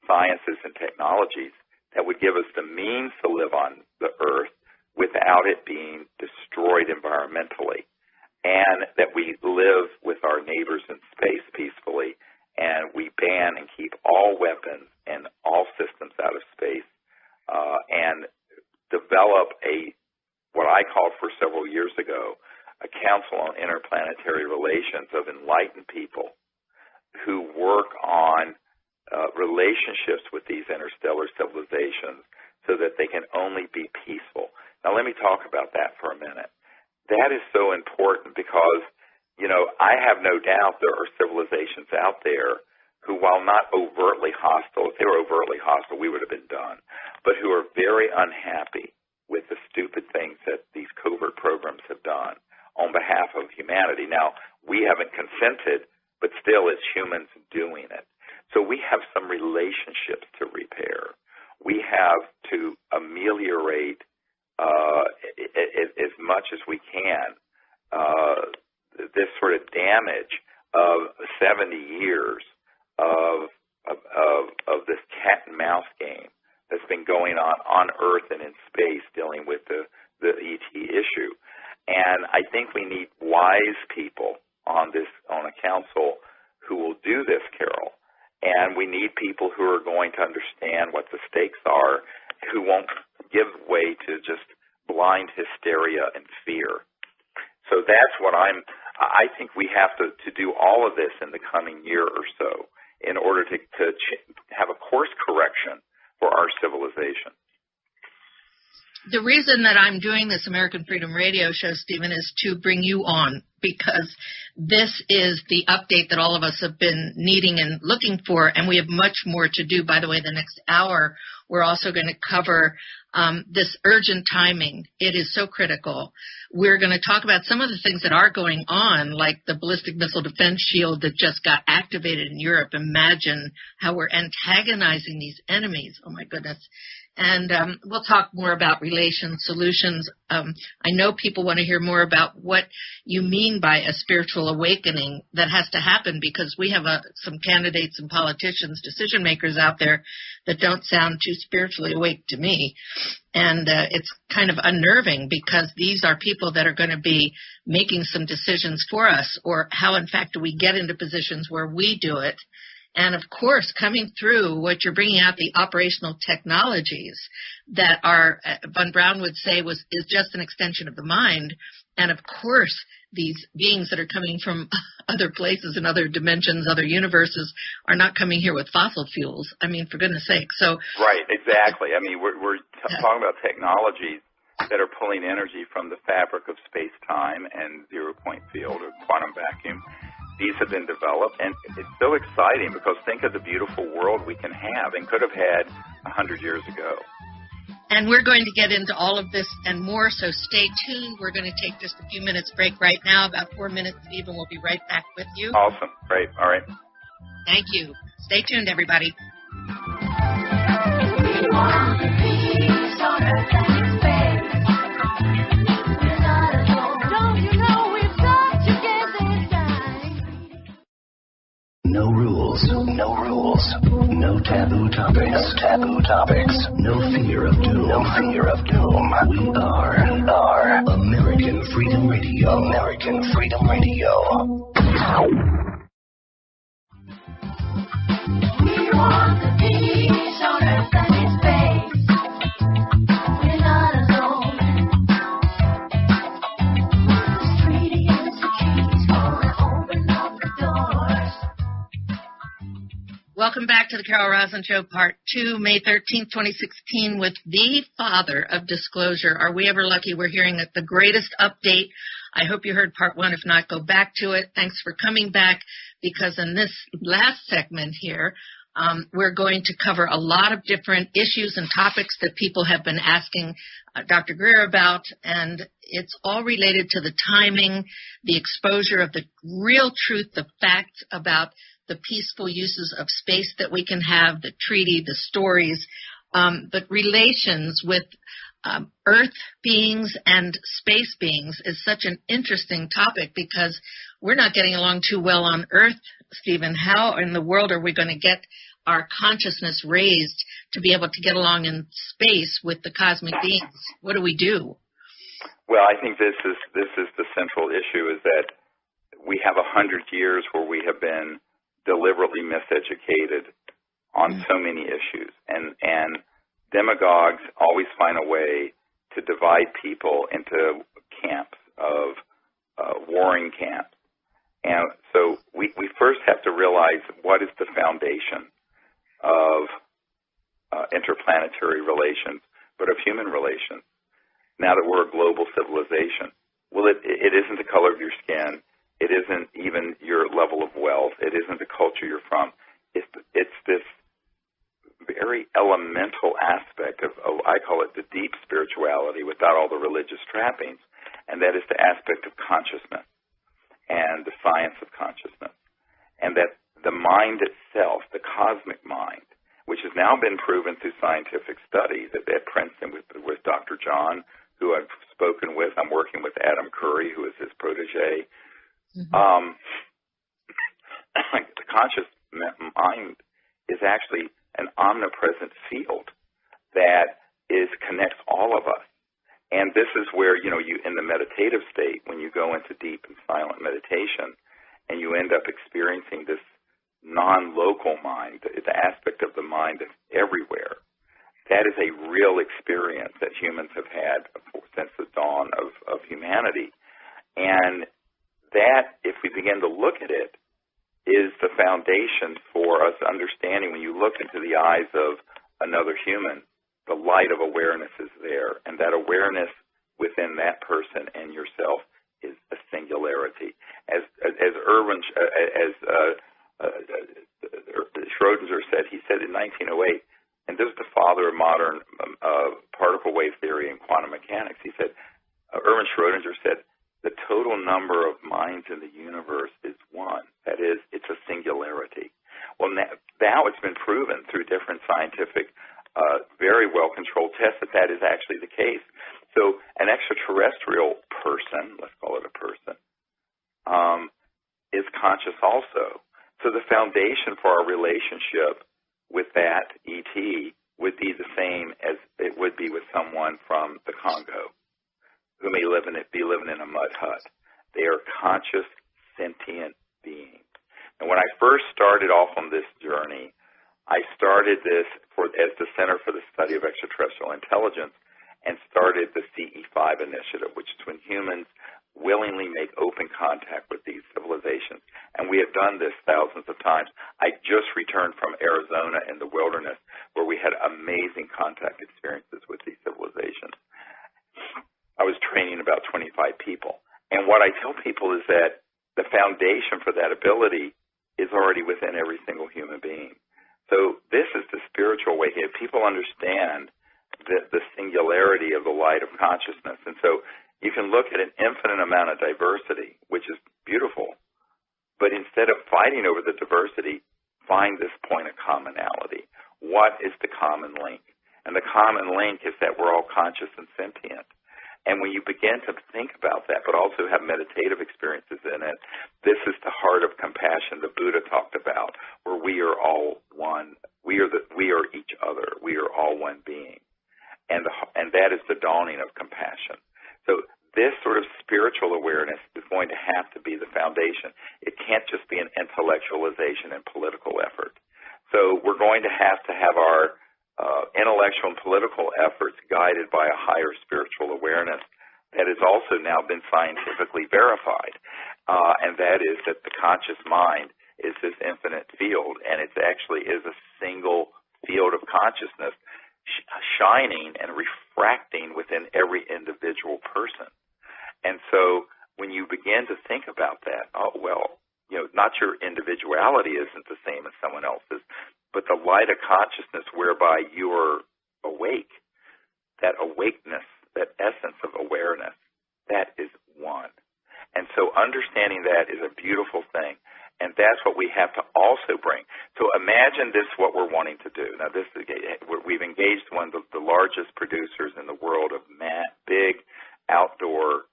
sciences and technologies that would give us the means to live on the Earth without it being destroyed environmentally, and that we live with our neighbors in space peacefully, and we ban and keep all weapons and all systems out of space, and develop what I called for several years ago, a Council on Interplanetary Relations of enlightened people who work on relationships with these interstellar civilizations so that they can only be peaceful. Now, let me talk about that for a minute. That is so important because, I have no doubt there are civilizations out there who, while not overtly hostile, if they were overtly hostile, we would have been done, but who are very unhappy with the stupid things that these covert programs have done on behalf of humanity. Now, we haven't consented, but still it's humans doing it. So we have some relationships to repair. We have to ameliorate as much as we can this sort of damage of 70 years of this cat and mouse game that's been going on Earth and in space dealing with the ET issue. And I think we need wise people on a council who will do this, Carol. And we need people who are going to understand what the stakes are, who won't give way to just blind hysteria and fear. So that's what I think we have to do all of this in the coming year or so in order to have a course correction for our civilization. The reason that I'm doing this American Freedom Radio show, Stephen, is to bring you on, because this is the update that all of us have been needing and looking for, and we have much more to do. By the way, the next hour, we're also going to cover this urgent timing. It is so critical. We're going to talk about some of the things that are going on, like the ballistic missile defense shield that just got activated in Europe. Imagine how we're antagonizing these enemies. Oh, my goodness. And we'll talk more about relations, solutions. I know people want to hear more about what you mean by a spiritual awakening that has to happen, because we have some candidates and politicians, decision makers out there that don't sound too spiritually awake to me. And it's kind of unnerving, because these are people that are going to be making some decisions for us, or how, in fact, do we get into positions where we do it. And, of course, coming through what you're bringing out, the operational technologies that are, Von Braun would say, is just an extension of the mind. And, of course, these beings that are coming from other places and other dimensions, other universes, are not coming here with fossil fuels. I mean, for goodness sake. So right, exactly. I mean, we're talking about technologies that are pulling energy from the fabric of space-time and zero-point field or quantum vacuum. These have been developed, and it's so exciting because think of the beautiful world we can have and could have had 100 years ago. And we're going to get into all of this and more, so stay tuned. We're going to take just a few minutes break right now, about 4 minutes, Stephen. We'll be right back with you. Awesome. Great. All right. Thank you. Stay tuned, everybody. No rules, no rules, no taboo topics, no fear of doom, We are American Freedom Radio, We want the peace on earth and in space. We're not alone. The treaty and the keys gonna open up the doors. Welcome back to the Carol Rosin Show, Part 2, May 13th, 2016, with the father of disclosure. Are we ever lucky? We're hearing the greatest update. I hope you heard Part 1. If not, go back to it. Thanks for coming back, because in this last segment here, we're going to cover a lot of different issues and topics that people have been asking Dr. Greer about, and it's all related to the timing, the exposure of the real truth, the facts about the peaceful uses of space that we can have, the treaty, the stories, but relations with Earth beings and space beings is such an interesting topic, because we're not getting along too well on Earth Stephen, how in the world are we going to get our consciousness raised to be able to get along in space with the cosmic beings? What do we do? Well, I think this is the central issue, is that we have 100 years where we have been deliberately miseducated on so many issues, and demagogues always find a way to divide people into camps of warring camps. And so we first have to realize what is the foundation of interplanetary relations, but of human relations. Now that we're a global civilization, well, it isn't the color of your skin. It isn't even your level of wealth. It isn't the culture you're from. It's this very elemental aspect of, I call it the deep spirituality without all the religious trappings, and that is the aspect of consciousness and the science of consciousness. And that the mind itself, the cosmic mind, which has now been proven through scientific study, that at Princeton with Dr. John, who I've spoken with, I'm working with Adam Curry, who is his protege. The conscious mind is actually an omnipresent field that connects all of us. And this is where, you in the meditative state, when you go into deep and silent meditation, and you end up experiencing this non-local mind, the aspect of the mind that's everywhere, that is a real experience that humans have had since the dawn of humanity. And that, if we begin to look at it, is the foundation for us understanding. When you look into the eyes of another human, the light of awareness is there, and that awareness within that person and yourself is a singularity. As Schrodinger said, he said in 1908, and this is the father of modern particle wave theory and quantum mechanics. He said, Erwin Schrodinger said, the total number of minds in the universe is one. That is, it's a singularity. Well, now it's been proven through different scientific, very well-controlled tests that is actually the case. So an extraterrestrial person, let's call it a person, is conscious also. So the foundation for our relationship with that ET would be the same as it would be with someone from the Congo who may be living in a mud hut. They are conscious, sentient beings. And when I first started off on this journey, I started this as the Center for the Study of Extraterrestrial Intelligence, and started the CE5 initiative, which is when humans willingly make open contact with these civilizations. And we have done this thousands of times. I just returned from Arizona in the wilderness, where we had amazing contact experiences with these civilizations. I was training about 25 people. And what I tell people is that the foundation for that ability is already within every single human being. So this is the spiritual way. If people understand the singularity of the light of consciousness. And so you can look at an infinite amount of diversity, which is beautiful, but instead of fighting over the diversity, find this point of commonality. What is the common link? And the common link is that we're all conscious and sentient. And when you begin to think about that, but also have meditative experiences in it, this is the heart of compassion the Buddha talked about, where we are all one. We are each other. We are all one being. And that is the dawning of compassion. So this sort of spiritual awareness is going to have to be the foundation. It can't just be an intellectualization and political effort. So we're going to have our intellectual and political efforts guided by a higher spiritual awareness that has also now been scientifically verified, and that is that the conscious mind is this infinite field, and it actually is a single field of consciousness shining and refracting within every individual person. And so when you begin to think about that, not your individuality isn't the same as someone else's, but the light of consciousness whereby you are awake, that awakeness, that essence of awareness, that is one. And so understanding that is a beautiful thing, and that's what we have to also bring. So imagine this, what we're wanting to do. Now, we've engaged one of the largest producers in the world of big outdoor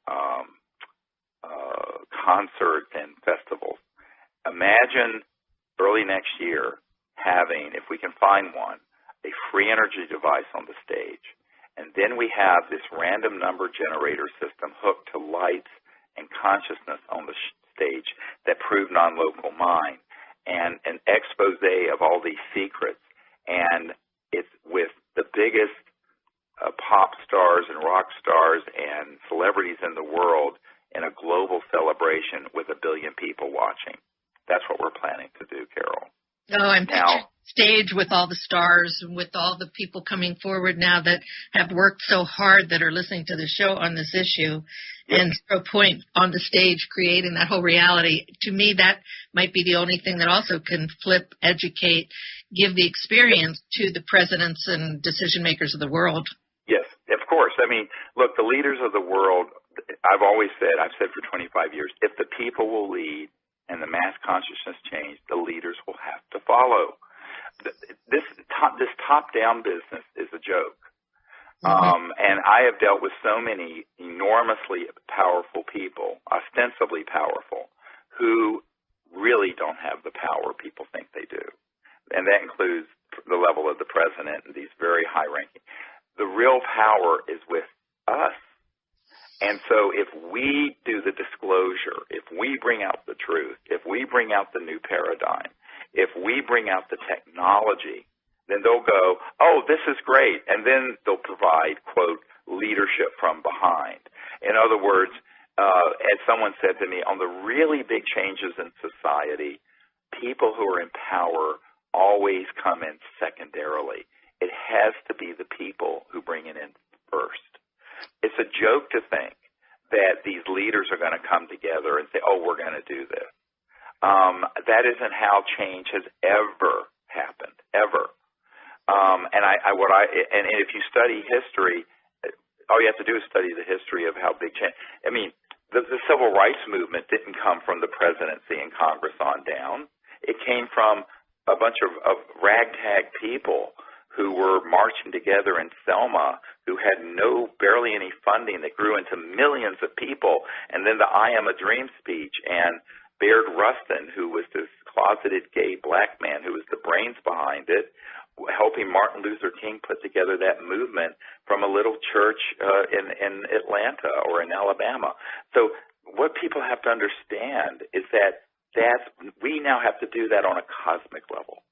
concerts and festivals. Imagine early next year having, if we can find one, a free energy device on the stage. And then we have this random number generator system hooked to lights and consciousness on the stage that prove non-local mind, and an expose of all these secrets. And it's with the biggest pop stars and rock stars and celebrities in the world in a global celebration with 1 billion people watching. That's what we're planning to do, Carol. Oh, I'm picturing stage with all the stars and with all the people coming forward now that have worked so hard that are listening to the show on this issue, and Zero Point on the stage creating that whole reality. To me, that might be the only thing that also can flip, educate, give the experience to the presidents and decision makers of the world. Yes, of course. I mean, look, the leaders of the world, I've said for 25 years, if the people will lead and the mass consciousness change, the leaders will have to follow. This top-down business is a joke. And I have dealt with so many enormously powerful people, ostensibly powerful, who really don't have the power people think they do. And that includes the level of the president and these very high-ranking. The real power is with us. And so if we do the disclosure, if we bring out the truth, if we bring out the new paradigm, if we bring out the technology, then they'll go, oh, this is great. And then they'll provide, quote, leadership from behind. In other words, as someone said to me, on the really big changes in society, people who are in power always come in secondarily. It has to be the people who bring it in first. It's a joke to think that these leaders are going to come together and say, oh, we're going to do this. That isn't how change has ever happened, ever. And if you study history, all you have to do is study the history of how big change. I mean, the civil rights movement didn't come from the presidency and Congress on down. It came from a bunch of ragtag people who were marching together in Selma, who had barely any funding, that grew into millions of people. And then the I Am a Dream speech, and Baird Rustin, who was this closeted gay black man who was the brains behind it, helping Martin Luther King put together that movement from a little church in Atlanta or in Alabama. So what people have to understand is that we now have to do that on a cosmic level.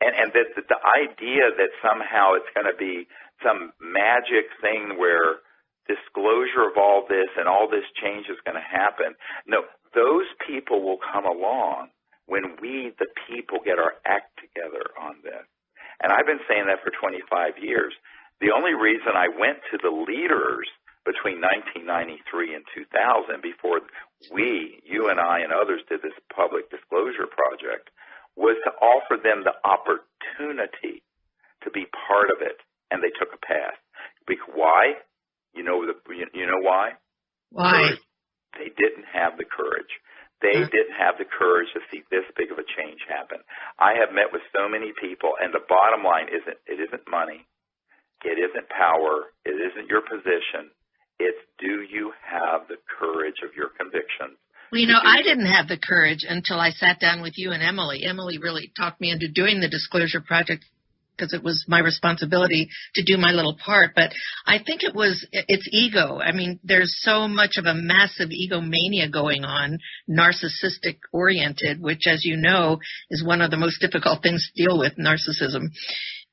And that the idea that somehow it's going to be some magic thing where disclosure of all this and all this change is going to happen. No, those people will come along when we, the people, get our act together on this. And I've been saying that for 25 years. The only reason I went to the leaders between 1993 and 2000, before you and I and others did this public disclosure project, was to offer them the opportunity to be part of it, and they took a pass. Why? You know why? Why? They didn't have the courage. They didn't have the courage to see this big of a change happen. I have met with so many people, and the bottom line it isn't money, it isn't power, it isn't your position. It's, do you have the courage of your convictions? Well, I didn't have the courage until I sat down with you and Emily. Emily really talked me into doing the disclosure project because it was my responsibility to do my little part. But I think it's ego. I mean, there's so much of a massive egomania going on, narcissistic oriented, which, as you know, is one of the most difficult things to deal with, narcissism.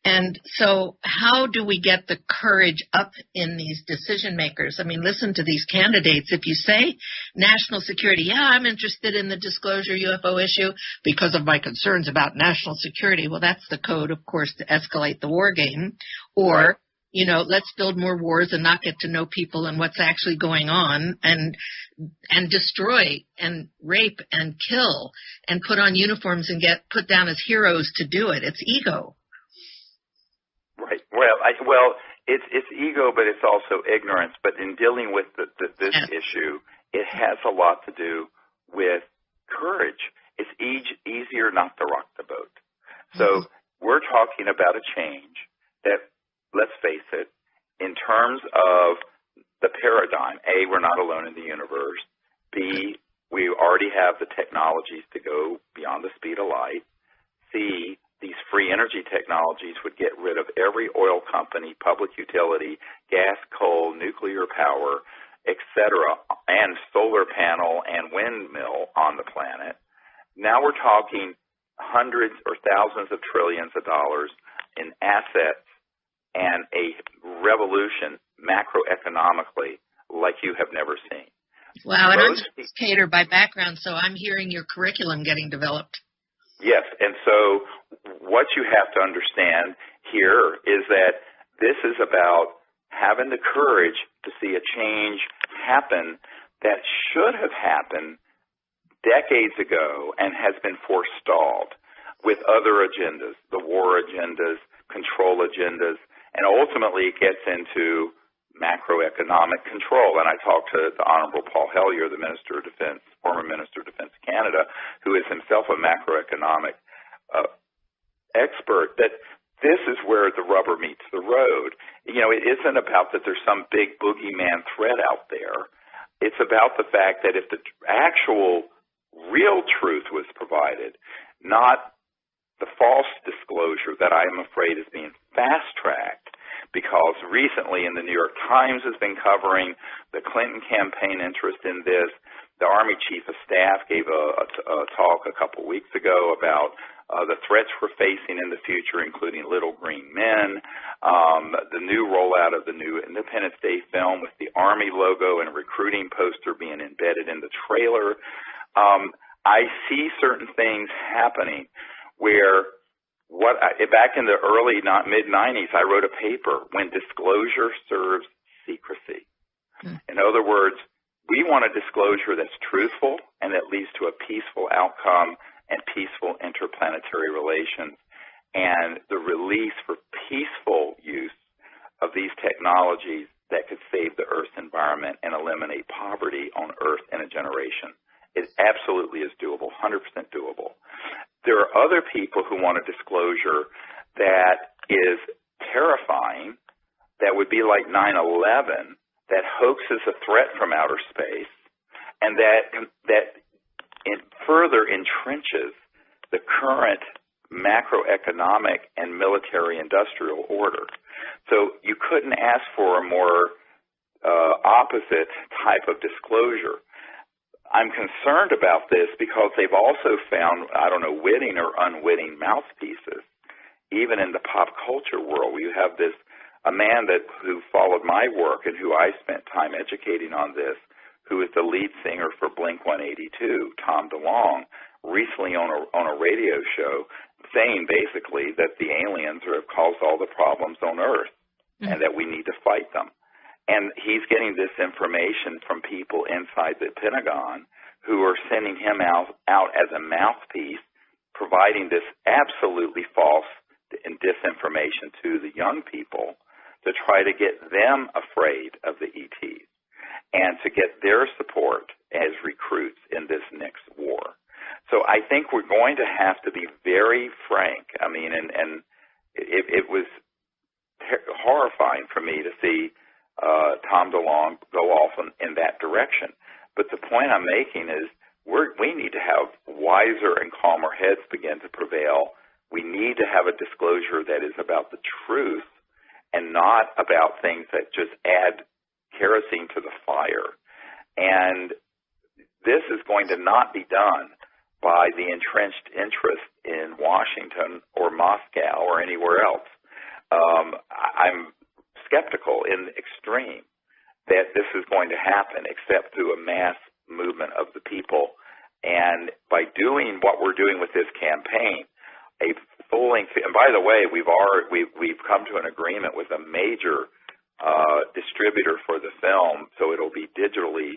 And so how do we get the courage up in these decision makers? I mean, listen to these candidates. If you say national security, yeah, I'm interested in the disclosure UFO issue because of my concerns about national security. Well, that's the code, of course, to escalate the war game. Or, let's build more wars and not get to know people and what's actually going on, and destroy and rape and kill and put on uniforms and get put down as heroes to do it. It's ego. Right. It's ego, but it's also ignorance. But in dealing with this issue, it has a lot to do with courage. It's easier not to rock the boat. So we're talking about a change that, let's face it, in terms of the paradigm, A, we're not alone in the universe. B, we already have the technologies to go beyond the speed of light. see these free energy technologies would get rid of every oil company, public utility, gas, coal, nuclear power, etc., and solar panel and windmill on the planet. Now we're talking hundreds or thousands of trillions of dollars in assets and a revolution macroeconomically like you have never seen. Wow, and I'm an educator by background, so I'm hearing your curriculum getting developed. Yes, and so what you have to understand here is that this is about having the courage to see a change happen that should have happened decades ago and has been forestalled with other agendas, the war agendas, control agendas, and ultimately it gets into macroeconomic control. And I talked to the Honorable Paul Hellyer, the Minister of Defense, former Minister of Defense of Canada, who is himself a macroeconomic expert, that this is where the rubber meets the road. You know, it isn't about that there's some big boogeyman threat out there. It's about the fact that if the actual real truth was provided, not the false disclosure that I'm afraid is being fast-tracked, because recently in the New York Times has been covering the Clinton campaign interest in this. The Army Chief of Staff gave a talk a couple weeks ago about the threats we're facing in the future, including little green men, the new rollout of the new Independence Day film with the Army logo and a recruiting poster being embedded in the trailer. I see certain things happening where back in the early, mid-'90s, I wrote a paper, When Disclosure Serves Secrecy. In other words, we want a disclosure that's truthful and that leads to a peaceful outcome and peaceful interplanetary relations, and the release for peaceful use of these technologies that could save the Earth's environment and eliminate poverty on Earth in a generation. It absolutely is doable, 100% doable. There are other people who want a disclosure that is terrifying, that would be like 9/11, that hoaxes a threat from outer space, and that further entrenches the current macroeconomic and military-industrial order. So you couldn't ask for a more opposite type of disclosure. I'm concerned about this because they've also found, I don't know, witting or unwitting mouthpieces, even in the pop culture world. You have a man who followed my work and who I spent time educating on this, who is the lead singer for Blink-182, Tom DeLonge, recently on a radio show saying basically that the aliens have caused all the problems on Earth and that we need to fight them. And he's getting this information from people inside the Pentagon who are sending him out as a mouthpiece, providing this absolutely false and disinformation to the young people to try to get them afraid of the ETs and to get their support as recruits in this next war. So I think we're going to have to be very frank. I mean, and it was horrifying for me to see Tom DeLonge go off in that direction. But the point I'm making is we need to have wiser and calmer heads begin to prevail. We need to have a disclosure that is about the truth and not about things that just add kerosene to the fire. And this is going to not be done by the entrenched interest in Washington or Moscow or anywhere else. I'm skeptical in the extreme that this is going to happen except through a mass movement of the people. And by doing what we're doing with this campaign, and by the way, we've come to an agreement with a major distributor for the film, so it'll be digitally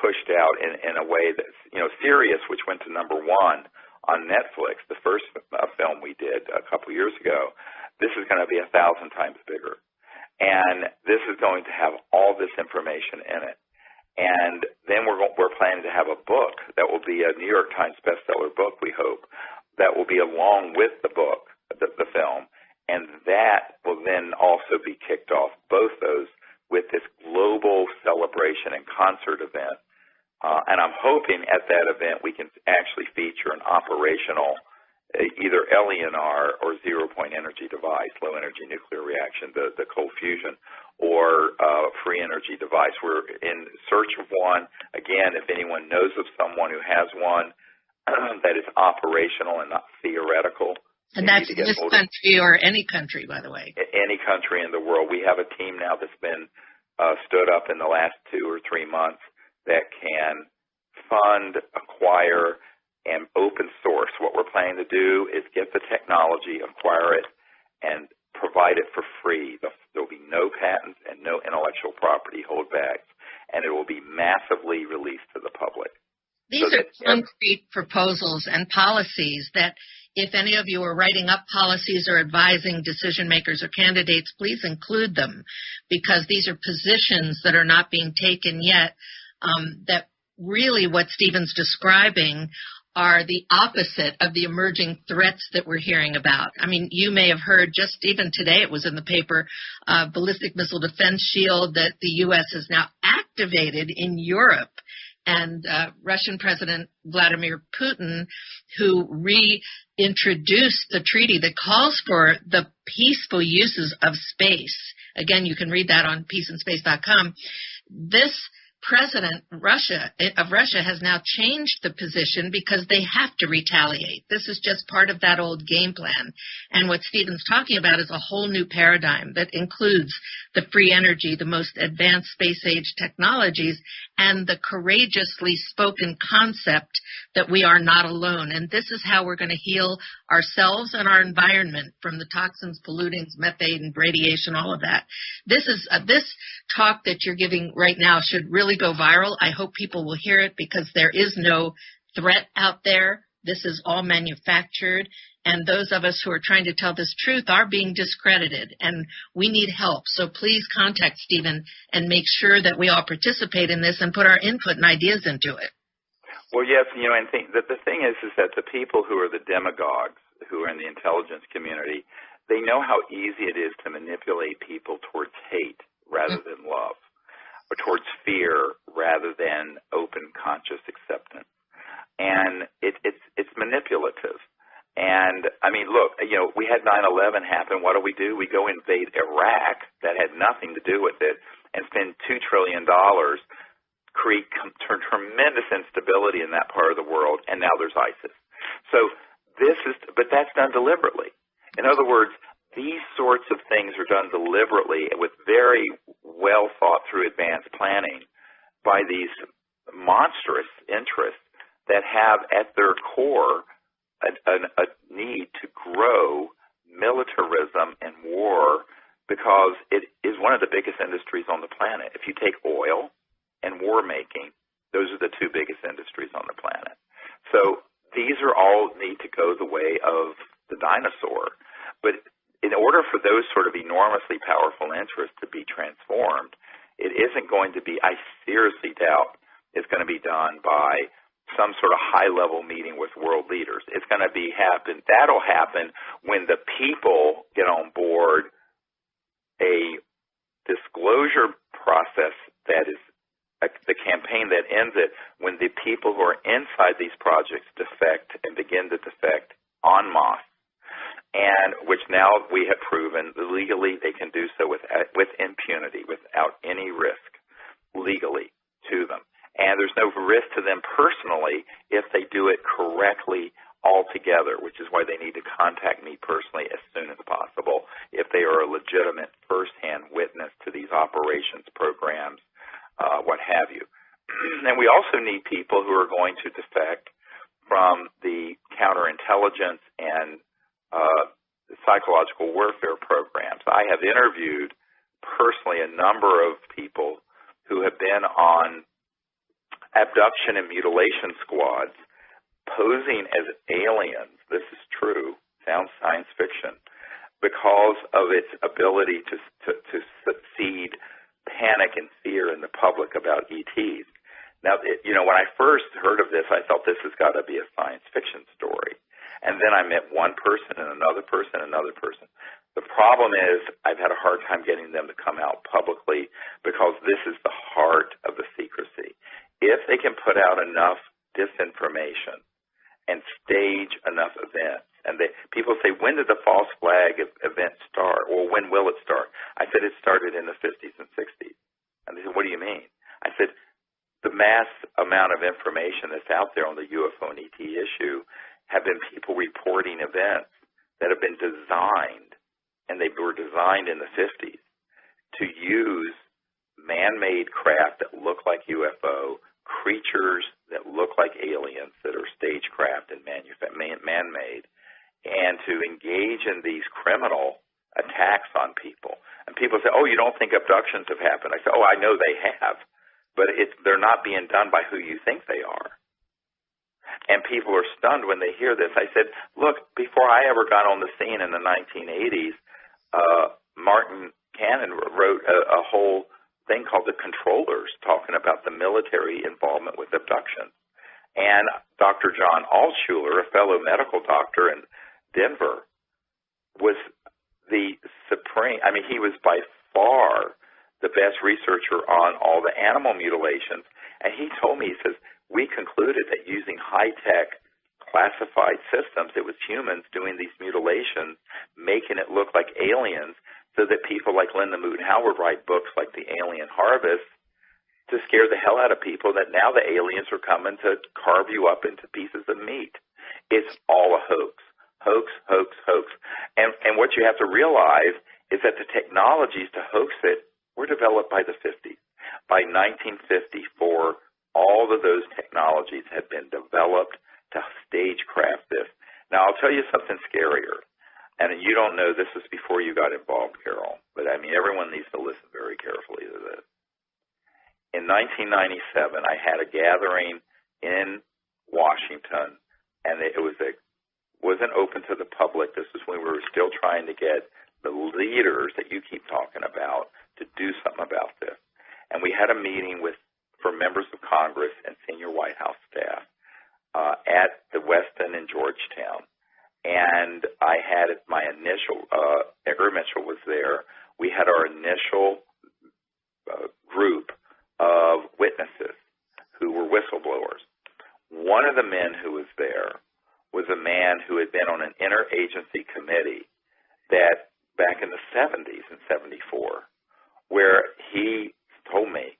pushed out in a way that's, Sirius, which went to #1 on Netflix, the first film we did a couple years ago. This is going to be 1,000 times bigger. And this is going to have all this information in it. And then we're planning to have a book that will be a New York Times bestseller book, we hope, that will be along with the book, the film. And that will then also be kicked off, both those, with this global celebration and concert event. And I'm hoping at that event we can actually feature an operational either LENR or zero-point energy device, low-energy nuclear reaction, the cold fusion, or free energy device. We're in search of one. Again, if anyone knows of someone who has one that is operational and not theoretical. And that's this country or any country, by the way. Any country in the world. We have a team now that's been stood up in the last 2 or 3 months that can fund, acquire, and open source. What we're planning to do is get the technology, acquire it, and provide it for free. There'll be no patents and no intellectual property holdbacks, and it will be massively released to the public. These are concrete proposals and policies that if any of you are writing up policies or advising decision makers or candidates, please include them, because these are positions that are not being taken yet, that really what Stephen's describing are the opposite of the emerging threats that we're hearing about. I mean, you may have heard just even today, it was in the paper, ballistic missile defense shield that the U.S. has now activated in Europe. And Russian President Vladimir Putin, who reintroduced the treaty that calls for the peaceful uses of space. Again, you can read that on peaceandspace.com. This president of Russia has now changed the position because they have to retaliate. This is just part of that old game plan. And what Stephen's talking about is a whole new paradigm that includes the free energy, the most advanced space-age technologies, and the courageously spoken concept that we are not alone. And this is how we're going to heal ourselves and our environment from the toxins, pollutants, methane, radiation, all of that. This talk that you're giving right now should really go viral. I hope people will hear it, because there is no threat out there. This is all manufactured, and those of us who are trying to tell this truth are being discredited, and we need help. So please contact Stephen and make sure that we all participate in this and put our input and ideas into it. Well, yes, and the thing is that the people who are the demagogues, who are in the intelligence community, they know how easy it is to manipulate people towards hate rather than love, or towards fear rather than open conscious acceptance. And it's manipulative. And, I mean, look, we had 9/11 happen. What do? We go invade Iraq that had nothing to do with it and spend $2 trillion, create tremendous instability in that part of the world, and now there's ISIS. So but that's done deliberately. In other words, these sorts of things are done deliberately with very well thought through advanced planning by these monstrous interests that have at their core a need to grow militarism and war, because it is one of the biggest industries on the planet. If you take oil and war making, those are the two biggest industries on the planet. So these are all need to go the way of the dinosaur. But in order for those sort of enormously powerful interests to be transformed, it isn't going to be, I seriously doubt, it's going to be done by some sort of high-level meeting with world leaders. It's going to that'll happen when the people get on board a disclosure process that is the campaign that ends it, when the people who are inside these projects defect and begin to defect en masse. And which now we have proven legally they can do so with impunity, without any risk legally to them. And there's no risk to them personally if they do it correctly altogether, which is why they need to contact me personally as soon as possible if they are a legitimate first-hand witness to these operations, programs, what have you. And we also need people who are going to defect from the counterintelligence and psychological warfare programs. I have interviewed personally a number of people who have been on abduction and mutilation squads posing as aliens. This is true, sounds science fiction, because of its ability to seed panic and fear in the public about ETs. Now, when I first heard of this, I thought this has got to be a science fiction story. And then I met one person and another person and another person. The problem is I've had a hard time getting them to come out publicly, because this is the heart of the secrecy. If they can put out enough disinformation and stage enough events. And people say, when did the false flag event start? Or when will it start? I said, it started in the 50s and 60s. And they said, what do you mean? I said, the mass amount of information that's out there on the UFO and ET issue have been people reporting events that have been designed, and they were designed in the 50s, to use man-made craft that look like UFO, creatures that look like aliens that are stagecraft and man-made, and to engage in these criminal attacks on people. And people say, oh, you don't think abductions have happened? I say, oh, I know they have, but they're not being done by who you think they are. And people are stunned when they hear this. I said, look, before I ever got on the scene in the 1980s, Martin Cannon wrote a whole thing called The Controllers, talking about the military involvement with abductions. And Dr. John Altshuler, a fellow medical doctor in Denver, was the supreme, he was by far the best researcher on all the animal mutilations. And he told me, he says, we concluded that using high-tech classified systems, it was humans doing these mutilations, making it look like aliens, so that people like Linda Moot Howard write books like The Alien Harvest to scare the hell out of people that now the aliens are coming to carve you up into pieces of meat. It's all a hoax. Hoax, hoax, hoax. And what you have to realize is that the technologies to hoax it were developed by the 50s. By 1954, all of those technologies had been developed to stagecraft this. Now, I'll tell you something scarier. And you don't know, this was before you got involved, Carol, but everyone needs to listen very carefully to this. In 1997, I had a gathering in Washington, and it wasn't open to the public. This is when we were still trying to get the leaders that you keep talking about to do something about this. And we had a meeting for members of Congress and senior White House staff at the Westin in Georgetown. And I had my initial, Edgar Mitchell was there. We had our initial group of witnesses who were whistleblowers. One of the men who was there was a man who had been on an interagency committee that back in the 70s, in 74, where he told me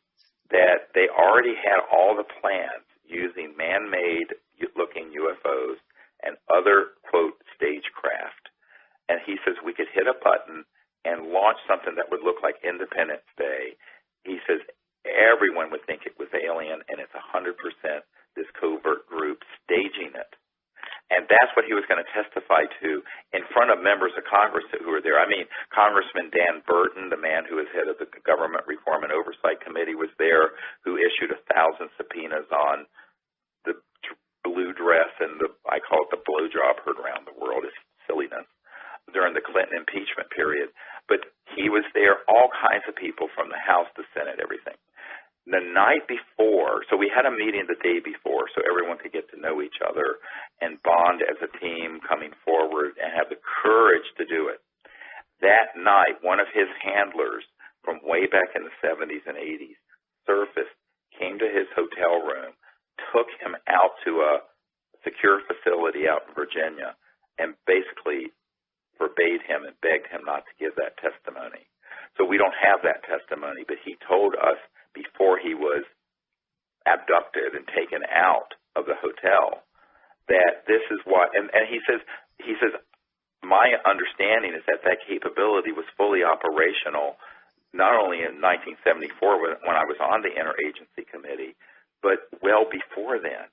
that they already had all the plans using man-made looking UFOs and other, quote, stagecraft. And he says we could hit a button and launch something that would look like Independence Day. He says everyone would think it was alien, and it's 100% this covert group staging it. And that's what he was going to testify to in front of members of Congress who were there. Congressman Dan Burton, the man who was head of the Government Reform and Oversight Committee, was there, who issued 1,000 subpoenas on the blue dress and I call it the blowjob heard around the world. It's silliness during the Clinton impeachment period. But he was there, all kinds of people from the House, the Senate, everything. The night before, so we had a meeting the day before so everyone could get to know each other and bond as a team coming forward and have the courage to do it. That night, one of his handlers from way back in the 70s and 80s surfaced, came to his hotel room, took him out to a secure facility out in Virginia, and basically forbade him and begged him not to give that testimony. So we don't have that testimony, but he told us before he was abducted and taken out of the hotel that this is what, and he says, my understanding is that capability was fully operational not only in 1974 when I was on the interagency committee, but well before then.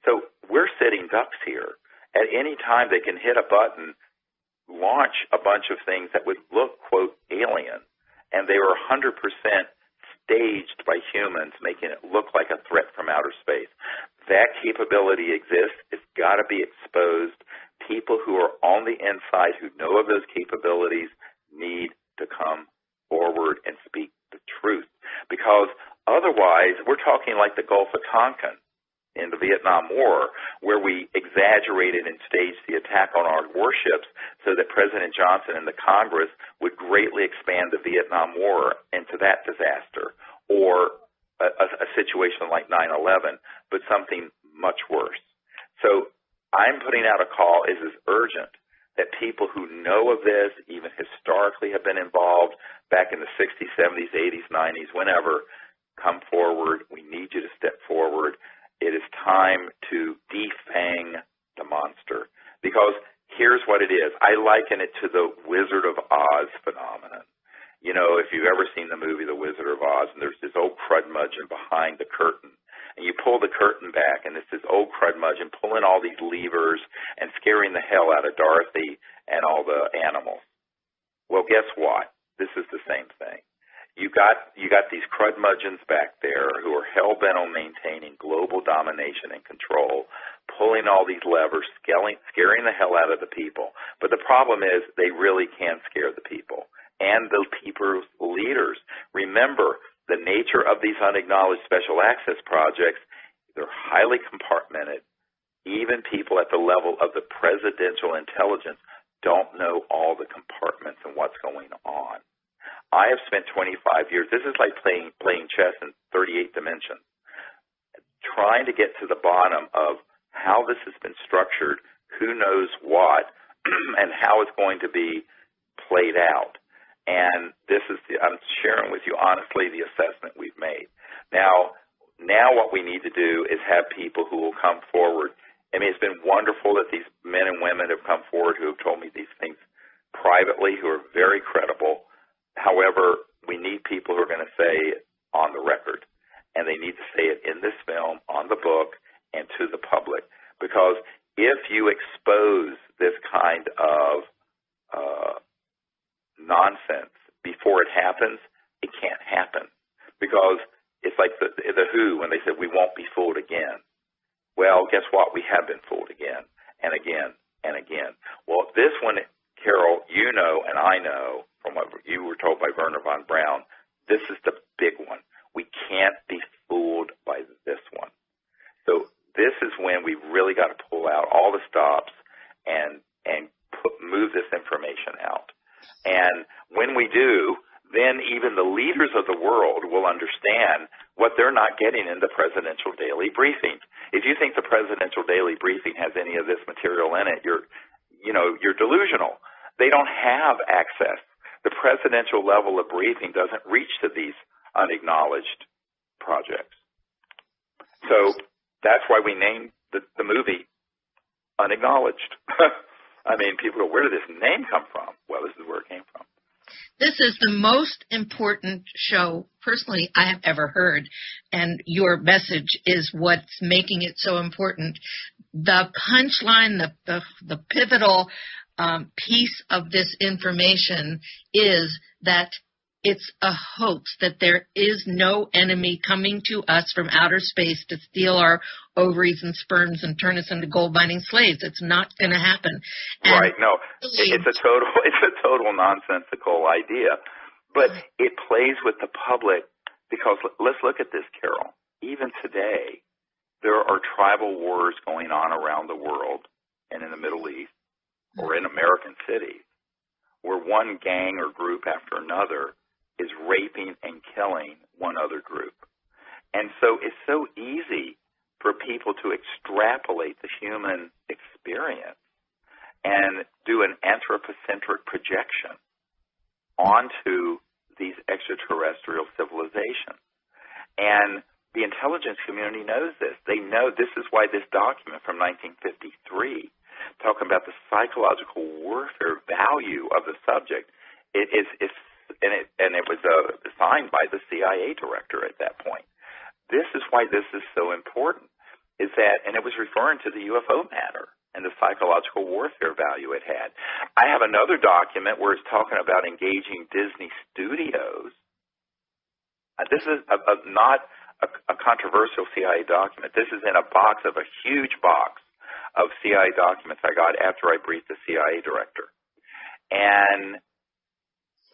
So we're sitting ducks here. At any time they can hit a button, launch a bunch of things that would look, quote, alien, and they were 100% staged by humans, making it look like a threat from outer space. That capability exists. It's got to be exposed. People who are on the inside who know of those capabilities need to come forward and speak the truth, because otherwise we're talking like the Gulf of Tonkin in the Vietnam War, where we exaggerated and staged the attack on our warships so that President Johnson and the Congress would greatly expand the Vietnam War into that disaster, or a situation like 9/11, but something much worse. So I'm putting out a call is as urgent that people who know of this, even historically have been involved back in the 60s, 70s, 80s, 90s, whenever, come forward. We need you to step forward. It is time to defang the monster. Because here's what it is. I liken it to the Wizard of Oz phenomenon. You know, if you've ever seen the movie The Wizard of Oz, and there's this old crudmudgeon behind the curtain, and you pull the curtain back, and it's this old crudmudgeon pulling all these levers and scaring the hell out of Dorothy and all the animals. Well, guess what? This is the same thing. You got these crudmudgeons back there who are hell-bent on maintaining global domination and control, pulling all these levers, scaring the hell out of the people. But the problem is they really can scare the people and the people's leaders. Remember, the nature of these unacknowledged special access projects, they're highly compartmented. Even people at the level of the presidential intelligence don't know all the compartments and what's going on. I have spent 25 years, this is like playing chess in 38 dimensions, trying to get to the bottom of how this has been structured, who knows what, and how it's going to be played out. And this is, I'm sharing with you honestly the assessment we've made. Now what we need to do is have people who will come forward. I mean, it's been wonderful that these men and women have come forward who have told me these things privately, who are very credible. However, we need people who are going to say it on the record, and they need to say it in this film, on the book, and to the public. Because if you expose this kind of nonsense before it happens, it can't happen. Because it's like the Who when they said we won't be fooled again. Well, guess what? We have been fooled again and again and again. Well, this one, Carol, you know and I know from what you were told by Werner von Braun, this is the big one. We can't be fooled by this one. So this is when we really got to pull out all the stops and move this information out. And when we do, then even the leaders of the world will understand what they're not getting in the presidential daily briefings. If you think the presidential daily briefing has any of this material in it, you're delusional. They don't have access. The presidential level of briefing doesn't reach to these unacknowledged projects. So that's why we named the movie Unacknowledged. I mean, people go, where did this name come from? Well, this is where it came from. This is the most important show, personally, I have ever heard, and your message is what's making it so important. The punchline, the pivotal piece of this information is that it's a hoax, that there is no enemy coming to us from outer space to steal our ovaries and sperms and turn us into gold mining slaves. It's not going to happen. And right. No, it's a total nonsensical idea, but it plays with the public because let's look at this, Carol. Even today, there are tribal wars going on around the world and in the Middle East or in American cities where one gang or group after another is raping and killing one other group. And so it's so easy for people to extrapolate the human experience and do an anthropocentric projection onto these extraterrestrial civilizations. And the intelligence community knows this. They know this is why this document from 1953, talking about the psychological warfare value of the subject, it was signed by the CIA director at that point. This is why this is so important, is that, and it was referring to the UFO matter and the psychological warfare value it had. I have another document where it's talking about engaging Disney Studios. This is not a controversial CIA document. This is in a box of a huge box of CIA documents I got after I briefed the CIA director. And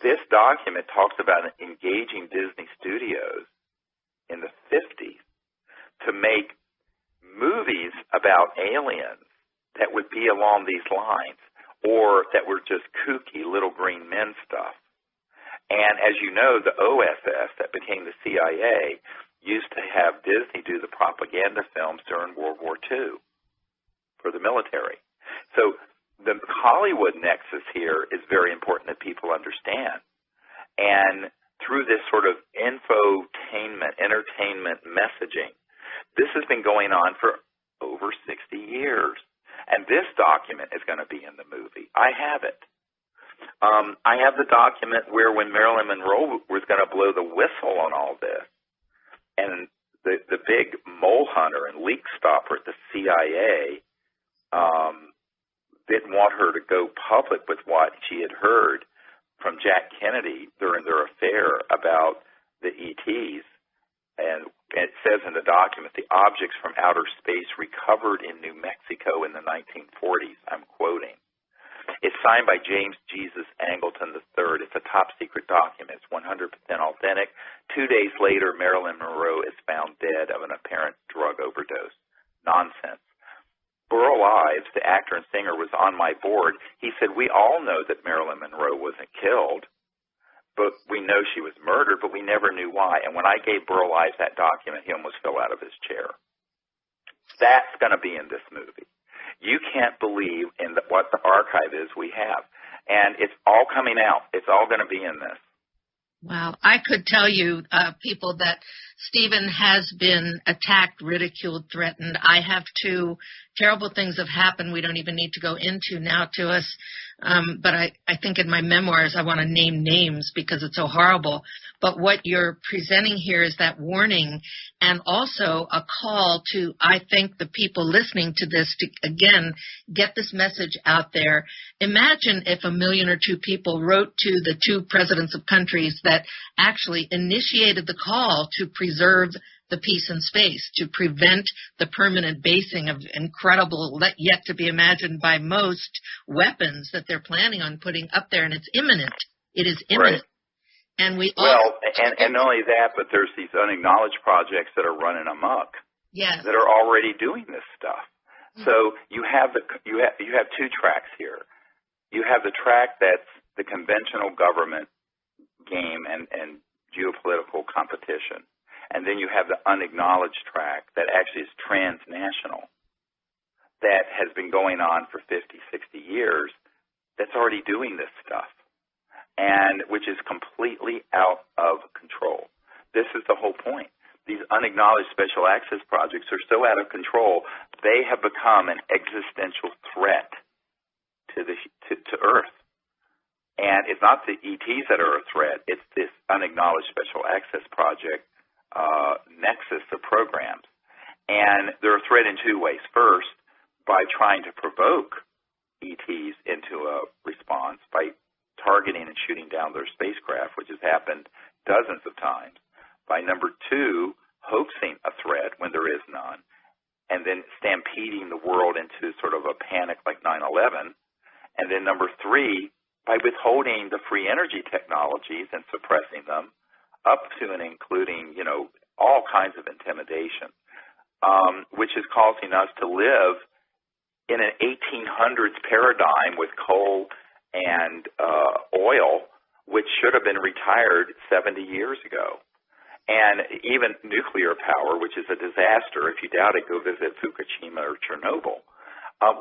this document talks about engaging Disney Studios in the 50s to make movies about aliens that would be along these lines or that were just kooky little green men stuff. And as you know, the OSS that became the CIA used to have Disney do the propaganda films during World War II for the military. So the Hollywood nexus here is very important that people understand. And through this sort of infotainment, entertainment messaging, this has been going on for over 60 years. And this document is going to be in the movie. I have it. I have the document where when Marilyn Monroe was going to blow the whistle on all this, and the big mole hunter and leak stopper at the CIA didn't want her to go public with what she had heard from Jack Kennedy during their affair about the ETs. And it says in the document, the objects from outer space recovered in New Mexico in the 1940s. I'm quoting. It's signed by James Jesus Angleton III. It's a top-secret document. It's 100% authentic. 2 days later, Marilyn Monroe is found dead of an apparent drug overdose. Nonsense. Burl Ives, the actor and singer, was on my board. He said, we all know that Marilyn Monroe wasn't killed, but we know she was murdered, but we never knew why. And when I gave Burl Ives that document, he almost fell out of his chair. That's going to be in this movie. You can't believe in what the archive is we have. And it's all coming out. It's all going to be in this. Wow. I could tell you, people, that Stephen has been attacked, ridiculed, threatened. I have too. Terrible things have happened we don't even need to go into now to us. But I think in my memoirs I want to name names because it's so horrible. But what you're presenting here is that warning and also a call to, I think, the people listening to this to, again, get this message out there. Imagine if 1 million or 2 people wrote to the 2 presidents of countries that actually initiated the call to preserve the peace in space, to prevent the permanent basing of incredible, yet to be imagined by most, weapons that they're planning on putting up there, and it's imminent. It is imminent. Right. And we and not only that, but there's these unacknowledged projects that are running amok. Yes. That are already doing this stuff. Mm-hmm. So you have 2 tracks here. You have the track that's the conventional government game and geopolitical competition. And then you have the unacknowledged track that actually is transnational, that has been going on for 50, 60 years, that's already doing this stuff, and which is completely out of control. This is the whole point. These unacknowledged special access projects are so out of control, they have become an existential threat to Earth. And it's not the ETs that are a threat, it's this unacknowledged special access project nexus of programs. And they're a threat in 2 ways. First, by trying to provoke ETs into a response by targeting and shooting down their spacecraft, which has happened dozens of times. By number 2, hoaxing a threat when there is none, and then stampeding the world into sort of a panic like 9/11. And then number 3, by withholding the free energy technologies and suppressing them, up to and including, all kinds of intimidation, which is causing us to live in an 1800s paradigm with coal and oil, which should have been retired 70 years ago. And even nuclear power, which is a disaster. If you doubt it, go visit Fukushima or Chernobyl.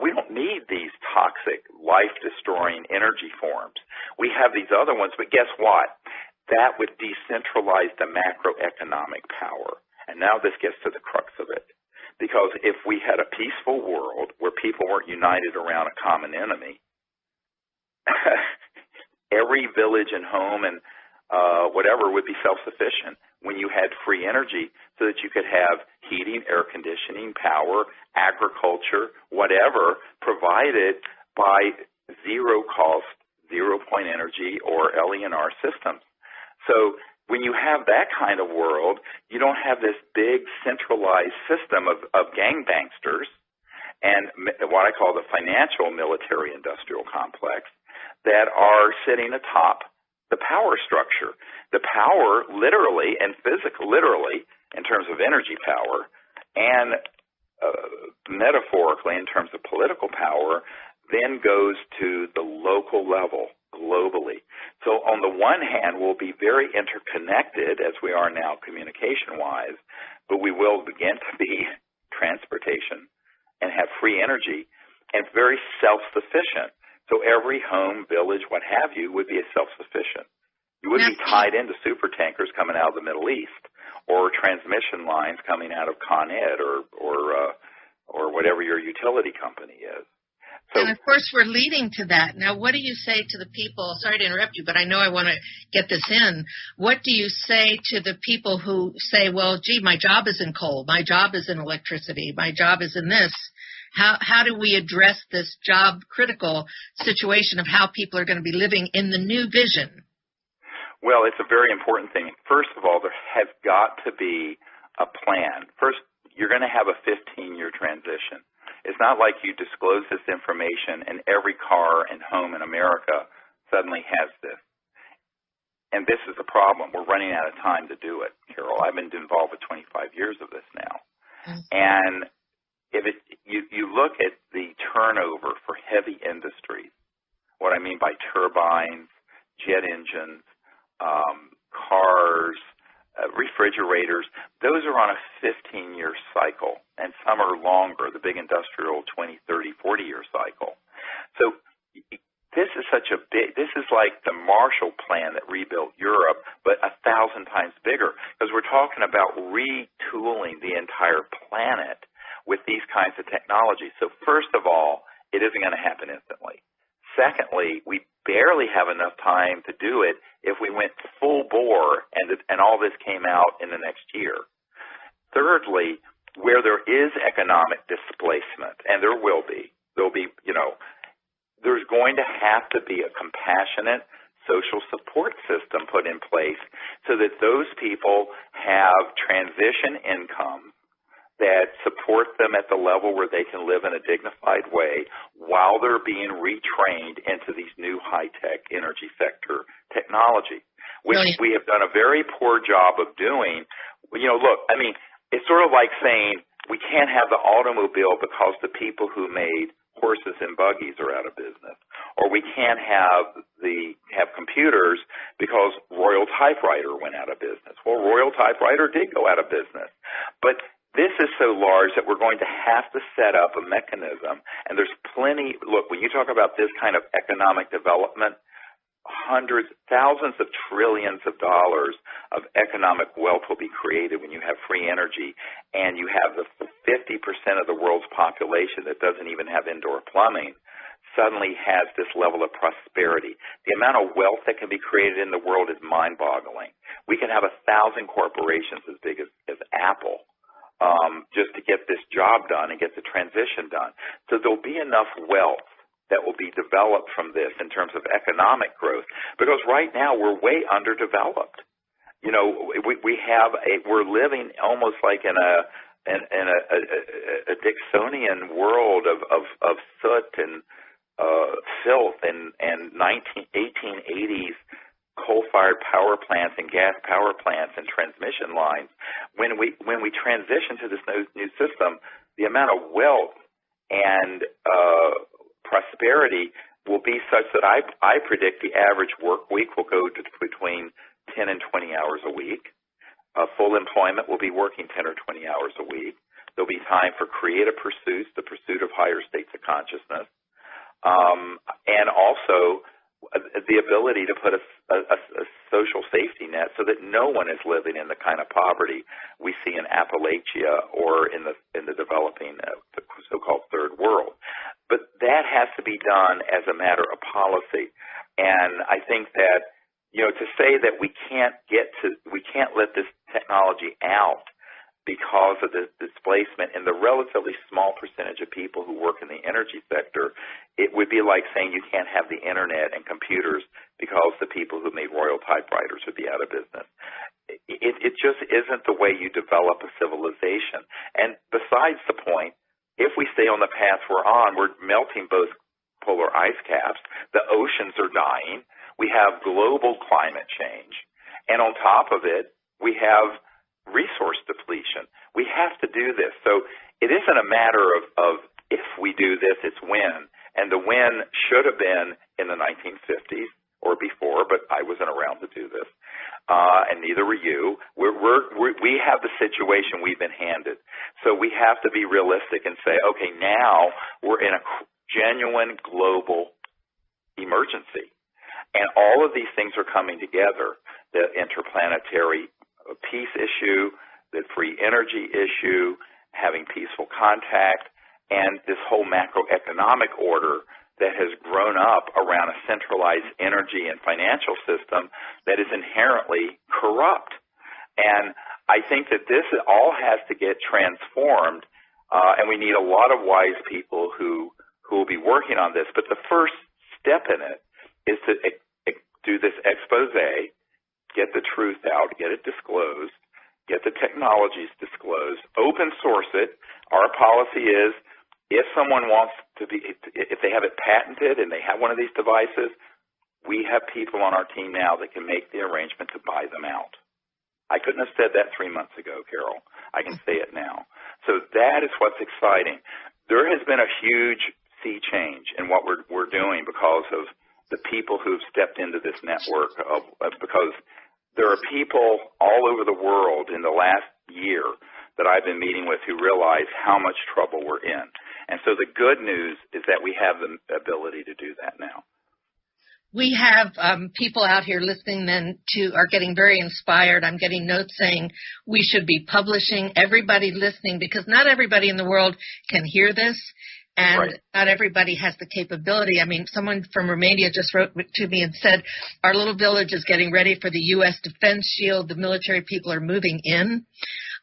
We don't need these toxic, life-destroying energy forms. We have these other ones, but guess what? That would decentralize the macroeconomic power. And now this gets to the crux of it. Because if we had a peaceful world where people weren't united around a common enemy, every village and home and whatever would be self-sufficient when you had free energy so that you could have heating, air conditioning, power, agriculture, whatever, provided by zero-cost, zero-point energy or LENR systems. So when you have that kind of world, you don't have this big centralized system of gangbangsters and what I call the financial military-industrial complex that are sitting atop the power structure. The power literally and literally in terms of energy power and metaphorically in terms of political power then goes to the local level globally. So on the one hand, we'll be very interconnected as we are now communication-wise, but we will begin to be transportation and have free energy and very self-sufficient. So every home, village, what have you, would be self-sufficient. You wouldn't be tied into super tankers coming out of the Middle East or transmission lines coming out of Con Ed or whatever your utility company is. So, and, of course, we're leading to that. Now, what do you say to the people? Sorry to interrupt you, but I know I want to get this in. What do you say to the people who say, well, gee, my job is in coal, my job is in electricity, my job is in this? How do we address this job-critical situation of how people are going to be living in the new vision? Well, it's a very important thing. First of all, there has got to be a plan. First, you're going to have a 15-year transition. It's not like you disclose this information and every car and home in America suddenly has this. And this is the problem. We're running out of time to do it, Carol. I've been involved with 25 years of this now. Mm-hmm. And if you look at the turnover for heavy industries, what I mean by turbines, jet engines, cars, refrigerators, those are on a 15-year cycle, and some are longer, the big industrial 20, 30, 40-year cycle. So this is like the Marshall Plan that rebuilt Europe, but 1,000 times bigger, because we're talking about retooling the entire planet with these kinds of technologies. So first of all, it isn't going to happen instantly. Secondly, we barely have enough time to do it if we went full bore and all this came out in the next year. Thirdly, where there is economic displacement, and there'll be, there's going to have to be a compassionate social support system put in place so that those people have transition income that support them at the level where they can live in a dignified way while they're being retrained into these new high-tech energy sector technology, which we have done a very poor job of doing. Look, I mean, it's sort of like saying we can't have the automobile because the people who made horses and buggies are out of business, or we can't have computers because Royal Typewriter went out of business. Well, Royal Typewriter did go out of business, but this is so large that we're going to have to set up a mechanism, and there's plenty. Look, when you talk about this kind of economic development, hundreds, thousands of trillions of dollars of economic wealth will be created when you have free energy, and you have the 50% of the world's population that doesn't even have indoor plumbing suddenly has this level of prosperity. The amount of wealth that can be created in the world is mind-boggling. We can have 1,000 corporations as big as Apple just to get this job done and get the transition done. So there'll be enough wealth that will be developed from this in terms of economic growth, because right now we're way underdeveloped. We're living almost like in a Dixonian world of soot and filth and 1880s coal-fired power plants and gas power plants and transmission lines. When we transition to this new system, the amount of wealth and prosperity will be such that I predict the average work week will go to between 10 and 20 hours a week. Full employment will be working 10 or 20 hours a week. There'll be time for creative pursuits, the pursuit of higher states of consciousness, and also the ability to put a social safety net so that no one is living in the kind of poverty we see in Appalachia or in the developing, the so-called third world. But that has to be done as a matter of policy. And I think that, to say that we can't let this technology out because of the displacement in the relatively small percentage of people who work in the energy sector, it would be like saying you can't have the internet and computers because the people who made Royal Typewriters would be out of business. It just isn't the way you develop a civilization. And besides the point, if we stay on the path we're on, we're melting both polar ice caps, the oceans are dying, we have global climate change, and on top of it, we have resource depletion. We have to do this. So it isn't a matter of if we do this, it's when. And the when should have been in the 1950s or before, but I wasn't around to do this. and neither were you. We have the situation we've been handed. So we have to be realistic and say, okay, now we're in a genuine global emergency. And all of these things are coming together, the interplanetary peace issue, the free energy issue, having peaceful contact, and this whole macroeconomic order that has grown up around a centralized energy and financial system that is inherently corrupt. And I think that this all has to get transformed, and we need a lot of wise people who will be working on this. But the first step in it is to do this expose, get the truth out, get it disclosed, get the technologies disclosed, open source it. Our policy is if someone wants to be, if they have it patented and they have one of these devices, we have people on our team now that can make the arrangement to buy them out. I couldn't have said that 3 months ago, Carol. I can say it now. So that is what's exciting. There has been a huge sea change in what we're doing because of the people who've stepped into this network, because there are people all over the world in the last year that I've been meeting with who realize how much trouble we're in. And so the good news is that we have the ability to do that now. We have people out here listening then are getting very inspired. I'm getting notes saying we should be publishing, everybody listening, because not everybody in the world can hear this. And right. Not everybody has the capability. I mean, someone from Romania just wrote to me and said, our little village is getting ready for the U.S. Defense Shield. The military people are moving in.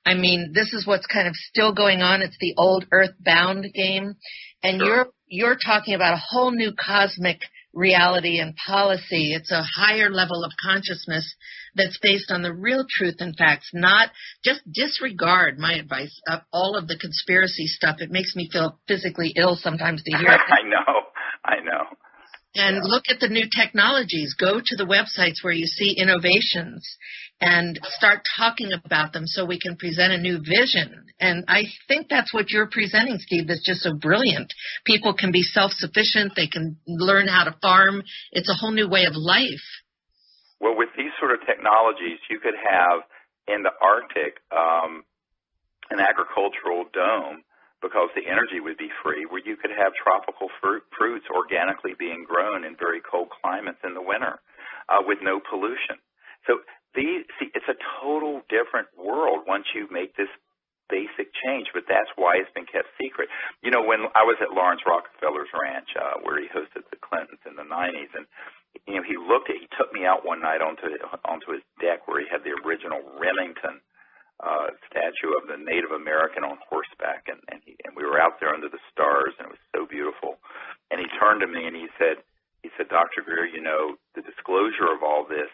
I mean, this is what's kind of still going on. It's the old earthbound game. And sure. you're talking about a whole new cosmic reality and policy. It's a higher level of consciousness that's based on the real truth and facts, not just disregard my advice of all of the conspiracy stuff. It makes me feel physically ill sometimes to hear it. I know. And look at the new technologies. Go to the websites where you see innovations and start talking about them so we can present a new vision. And I think that's what you're presenting, Steve, that's just so brilliant. People can be self-sufficient. They can learn how to farm. It's a whole new way of life. Well, with these sort of technologies, you could have in the Arctic an agricultural dome, because the energy would be free, where you could have tropical fruits organically being grown in very cold climates in the winter with no pollution. So it's a total different world once you make this basic change, but that's why it's been kept secret. You know, when I was at Lawrence Rockefeller's ranch, where he hosted the Clintons in the 90s, and you know, he took me out one night onto his deck where he had the original Remington statue of the Native American on horseback, and we were out there under the stars, and it was so beautiful. And he turned to me and he said, Dr. Greer, you know, the disclosure of all this,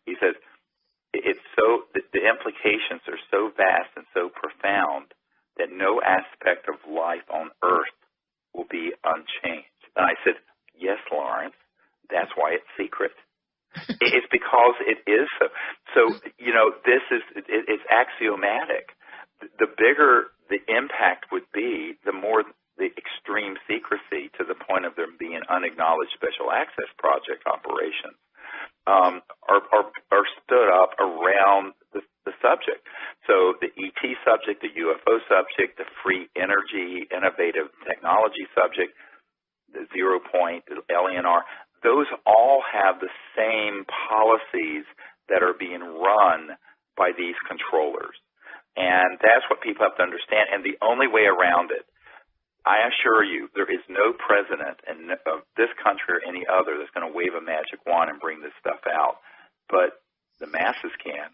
he says, the implications are so vast and so profound that no aspect of life on Earth will be unchanged. And I said, yes, Lawrence, that's why it's secret. It's because it is so. So, you know, it's axiomatic. The bigger the impact would be, the more the extreme secrecy, to the point of there being unacknowledged special access project operations, are stood up around the subject. So the ET subject, the UFO subject, the free energy, innovative technology subject, the 0 point, the LNR, those all have the same policies that are being run by these controllers. And that's what people have to understand. And the only way around it, I assure you, there is no president of this country or any other that's going to wave a magic wand and bring this stuff out. But the masses can.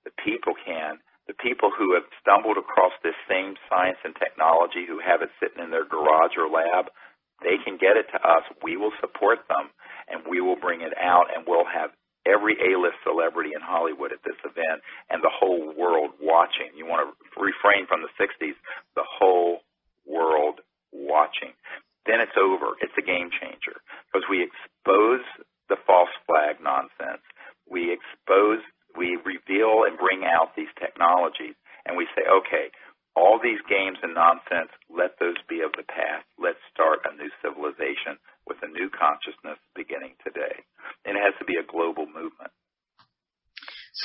The people can. The people who have stumbled across this same science and technology, who have it sitting in their garage or lab, they can get it to us. We will support them, and we will bring it out, and we'll have every A-list celebrity in Hollywood at this event and the whole world watching. You want to refrain from the 60s, the whole world watching. Then it's over. It's a game changer, because we expose the false flag nonsense. We reveal and bring out these technologies, and we say, okay, all these games and nonsense, let those be of the past. Let's start a new civilization with a new consciousness beginning today. And it has to be a global movement.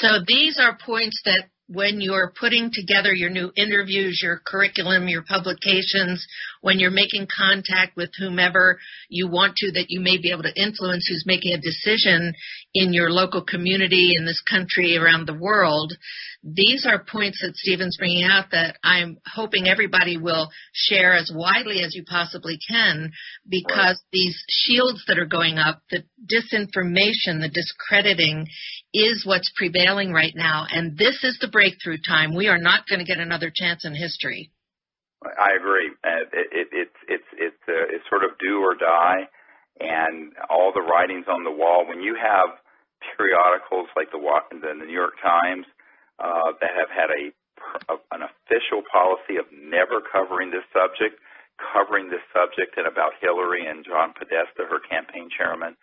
So these are points that when you're putting together your new interviews, your curriculum, your publications, when you're making contact with whomever you want to, that you may be able to influence who's making a decision in your local community, in this country, around the world, these are points that Stephen's bringing out that I'm hoping everybody will share as widely as you possibly can, because these shields that are going up, the disinformation, the discrediting, is what's prevailing right now. And this is the breakthrough time. We are not going to get another chance in history. I agree. It's sort of do or die, and all the writings on the wall. When you have periodicals like the New York Times that have had an official policy of never covering this subject and about Hillary and John Podesta, her campaign chairman,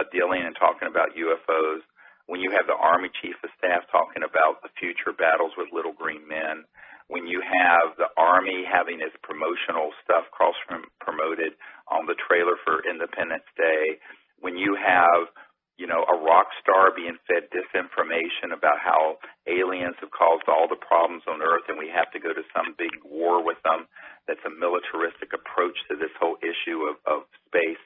dealing and talking about UFOs. When you have the Army Chief of Staff talking about the future battles with little green men, when you have the Army having its promotional stuff cross-promoted on the trailer for Independence Day, when you have, a rock star being fed disinformation about how aliens have caused all the problems on Earth and we have to go to some big war with them, that's a militaristic approach to this whole issue of space,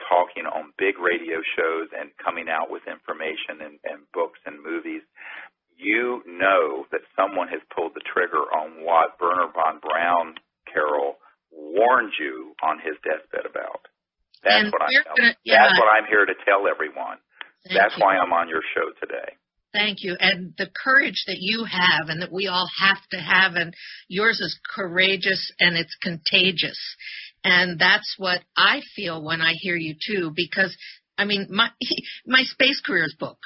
talking on big radio shows and coming out with information and books and movies, you know that someone has pulled the trigger on what Werner von Braun, Carol, warned you on his deathbed about. That's what That's what I'm here to tell everyone. That's why I'm on your show today. Thank you. And the courage that you have and that we all have to have, and yours is courageous and it's contagious. And that's what I feel when I hear you too, because, my space careers book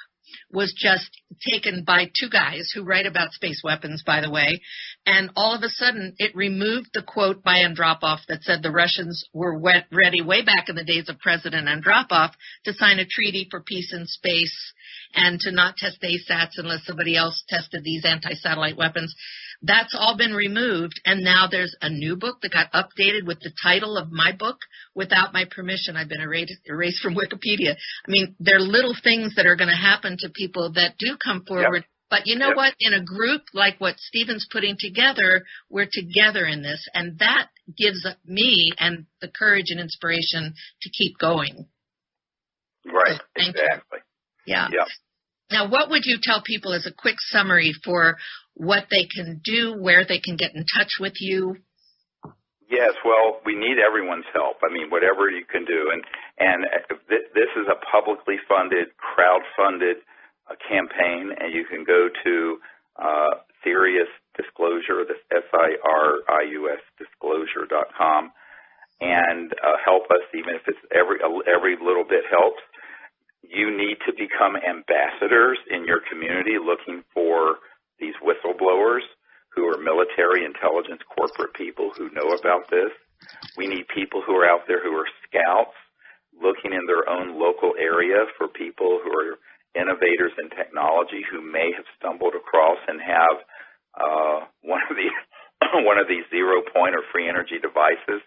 was just taken by two guys who write about space weapons, by the way, and all of a sudden it removed the quote by Andropov that said the Russians were ready way back in the days of President Andropov to sign a treaty for peace in space and to not test ASATs unless somebody else tested these anti-satellite weapons. That's all been removed, and now there's a new book that got updated with the title of my book without my permission. I've been erased from Wikipedia. There are little things that are going to happen to people that do come forward. Yep. But you know what? In a group like what Stephen's putting together, we're together in this, and that gives me and the courage and inspiration to keep going. Right, so, exactly. Yeah. Yep. Now, what would you tell people as a quick summary for what they can do, where they can get in touch with you? Yes, well, we need everyone's help. Whatever you can do. And this is a publicly funded, crowd-funded campaign, and you can go to Sirius Disclosure, that's SIRIUS disclosure.com, and help us, even if it's every little bit helps. You need to become ambassadors in your community looking for these whistleblowers who are military intelligence corporate people who know about this. We need people who are out there who are scouts looking in their own local area for people who are innovators in technology who may have stumbled across and have one of these 0-point or free energy devices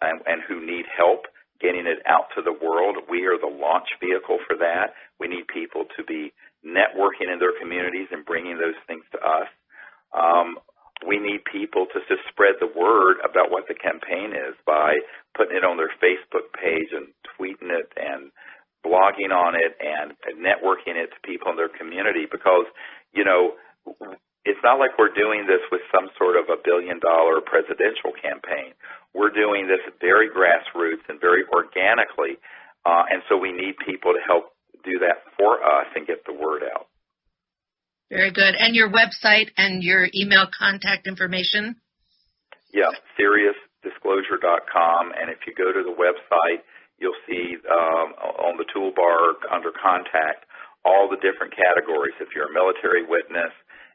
and who need help getting it out to the world. We are the launch vehicle for that. We need people to be networking in their communities and bringing those things to us. We need people to just spread the word about what the campaign is by putting it on their Facebook page and tweeting it and blogging on it and networking it to people in their community, because, it's not like we're doing this with some sort of $1 billion presidential campaign. We're doing this very grassroots and very organically, and so we need people to help do that for us and get the word out. Very good. And your website and your email contact information? Yeah, SiriusDisclosure.com, and if you go to the website, you'll see on the toolbar under contact all the different categories. If you're a military witness,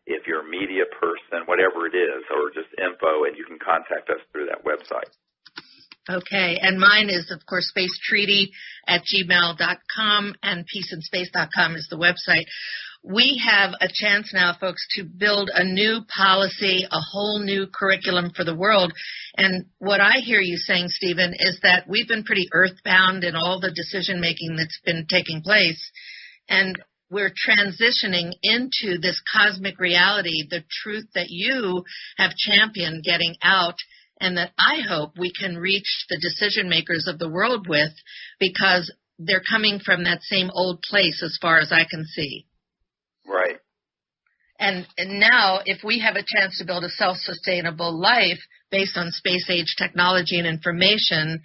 if you're a media person, whatever it is, or just info, and you can contact us through that website. Okay, and mine is, of course, spacetreaty@gmail.com, and peaceinspace.com is the website. We have a chance now, folks, to build a new policy, a whole new curriculum for the world. And what I hear you saying, Stephen, is that we've been pretty earthbound in all the decision-making that's been taking place. And we're transitioning into this cosmic reality, the truth that you have championed getting out, and that I hope we can reach the decision makers of the world with, because they're coming from that same old place as far as I can see. Right. And now, if we have a chance to build a self-sustainable life based on space-age technology and information,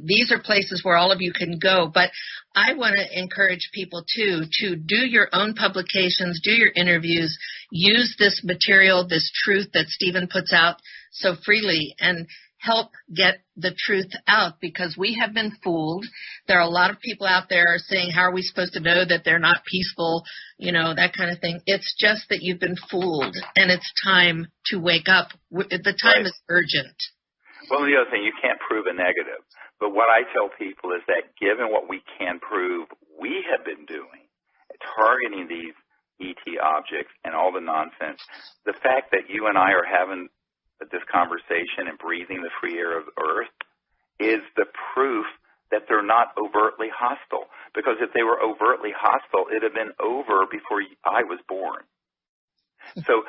these are places where all of you can go. But I want to encourage people, too, to do your own publications, do your interviews, use this material, this truth that Stephen puts out so freely, and help get the truth out, because we have been fooled. There are a lot of people out there saying, how are we supposed to know that they're not peaceful, that kind of thing. It's just that you've been fooled, and it's time to wake up. The time is urgent. Well, the other thing, you can't prove a negative. But what I tell people is that given what we can prove we have been doing, targeting these ET objects and all the nonsense, the fact that you and I are having this conversation and breathing the free air of Earth is the proof that they're not overtly hostile. Because if they were overtly hostile, it would have been over before I was born. So,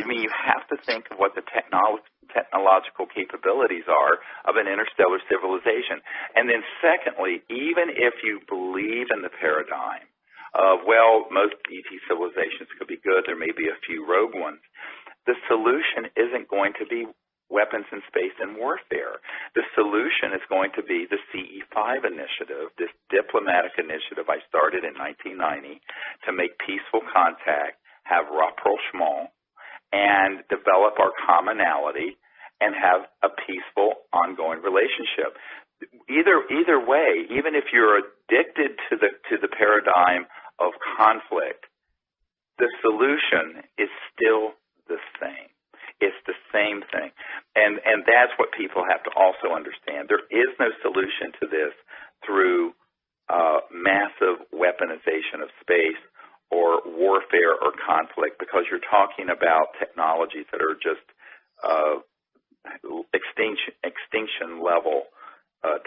you have to think of what the technological capabilities are of an interstellar civilization. And then secondly, even if you believe in the paradigm of, well, most ET civilizations could be good, there may be a few rogue ones, the solution isn't going to be weapons in space and warfare. The solution is going to be the CE5 initiative, this diplomatic initiative I started in 1990 to make peaceful contact, have rapprochement, and develop our commonality and have a peaceful, ongoing relationship. Either way, even if you're addicted to the paradigm of conflict, the solution is still the same. It's the same thing. And that's what people have to also understand. There is no solution to this through massive weaponization of space or warfare or conflict, because you're talking about technologies that are just extinction level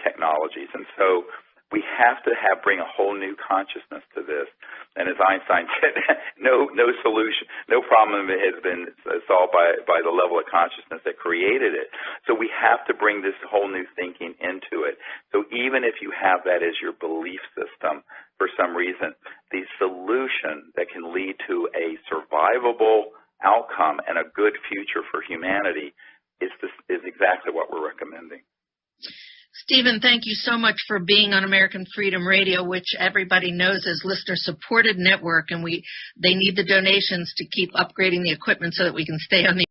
technologies. And so we have to bring a whole new consciousness to this. And as Einstein said, no solution, no problem has been solved by the level of consciousness that created it. So we have to bring this whole new thinking into it. So even if you have that as your belief system for some reason, the solution that can lead to a survivable outcome and a good future for humanity is exactly what we're recommending. Stephen, thank you so much for being on American Freedom Radio, which everybody knows is listener-supported network, and they need the donations to keep upgrading the equipment so that we can stay on the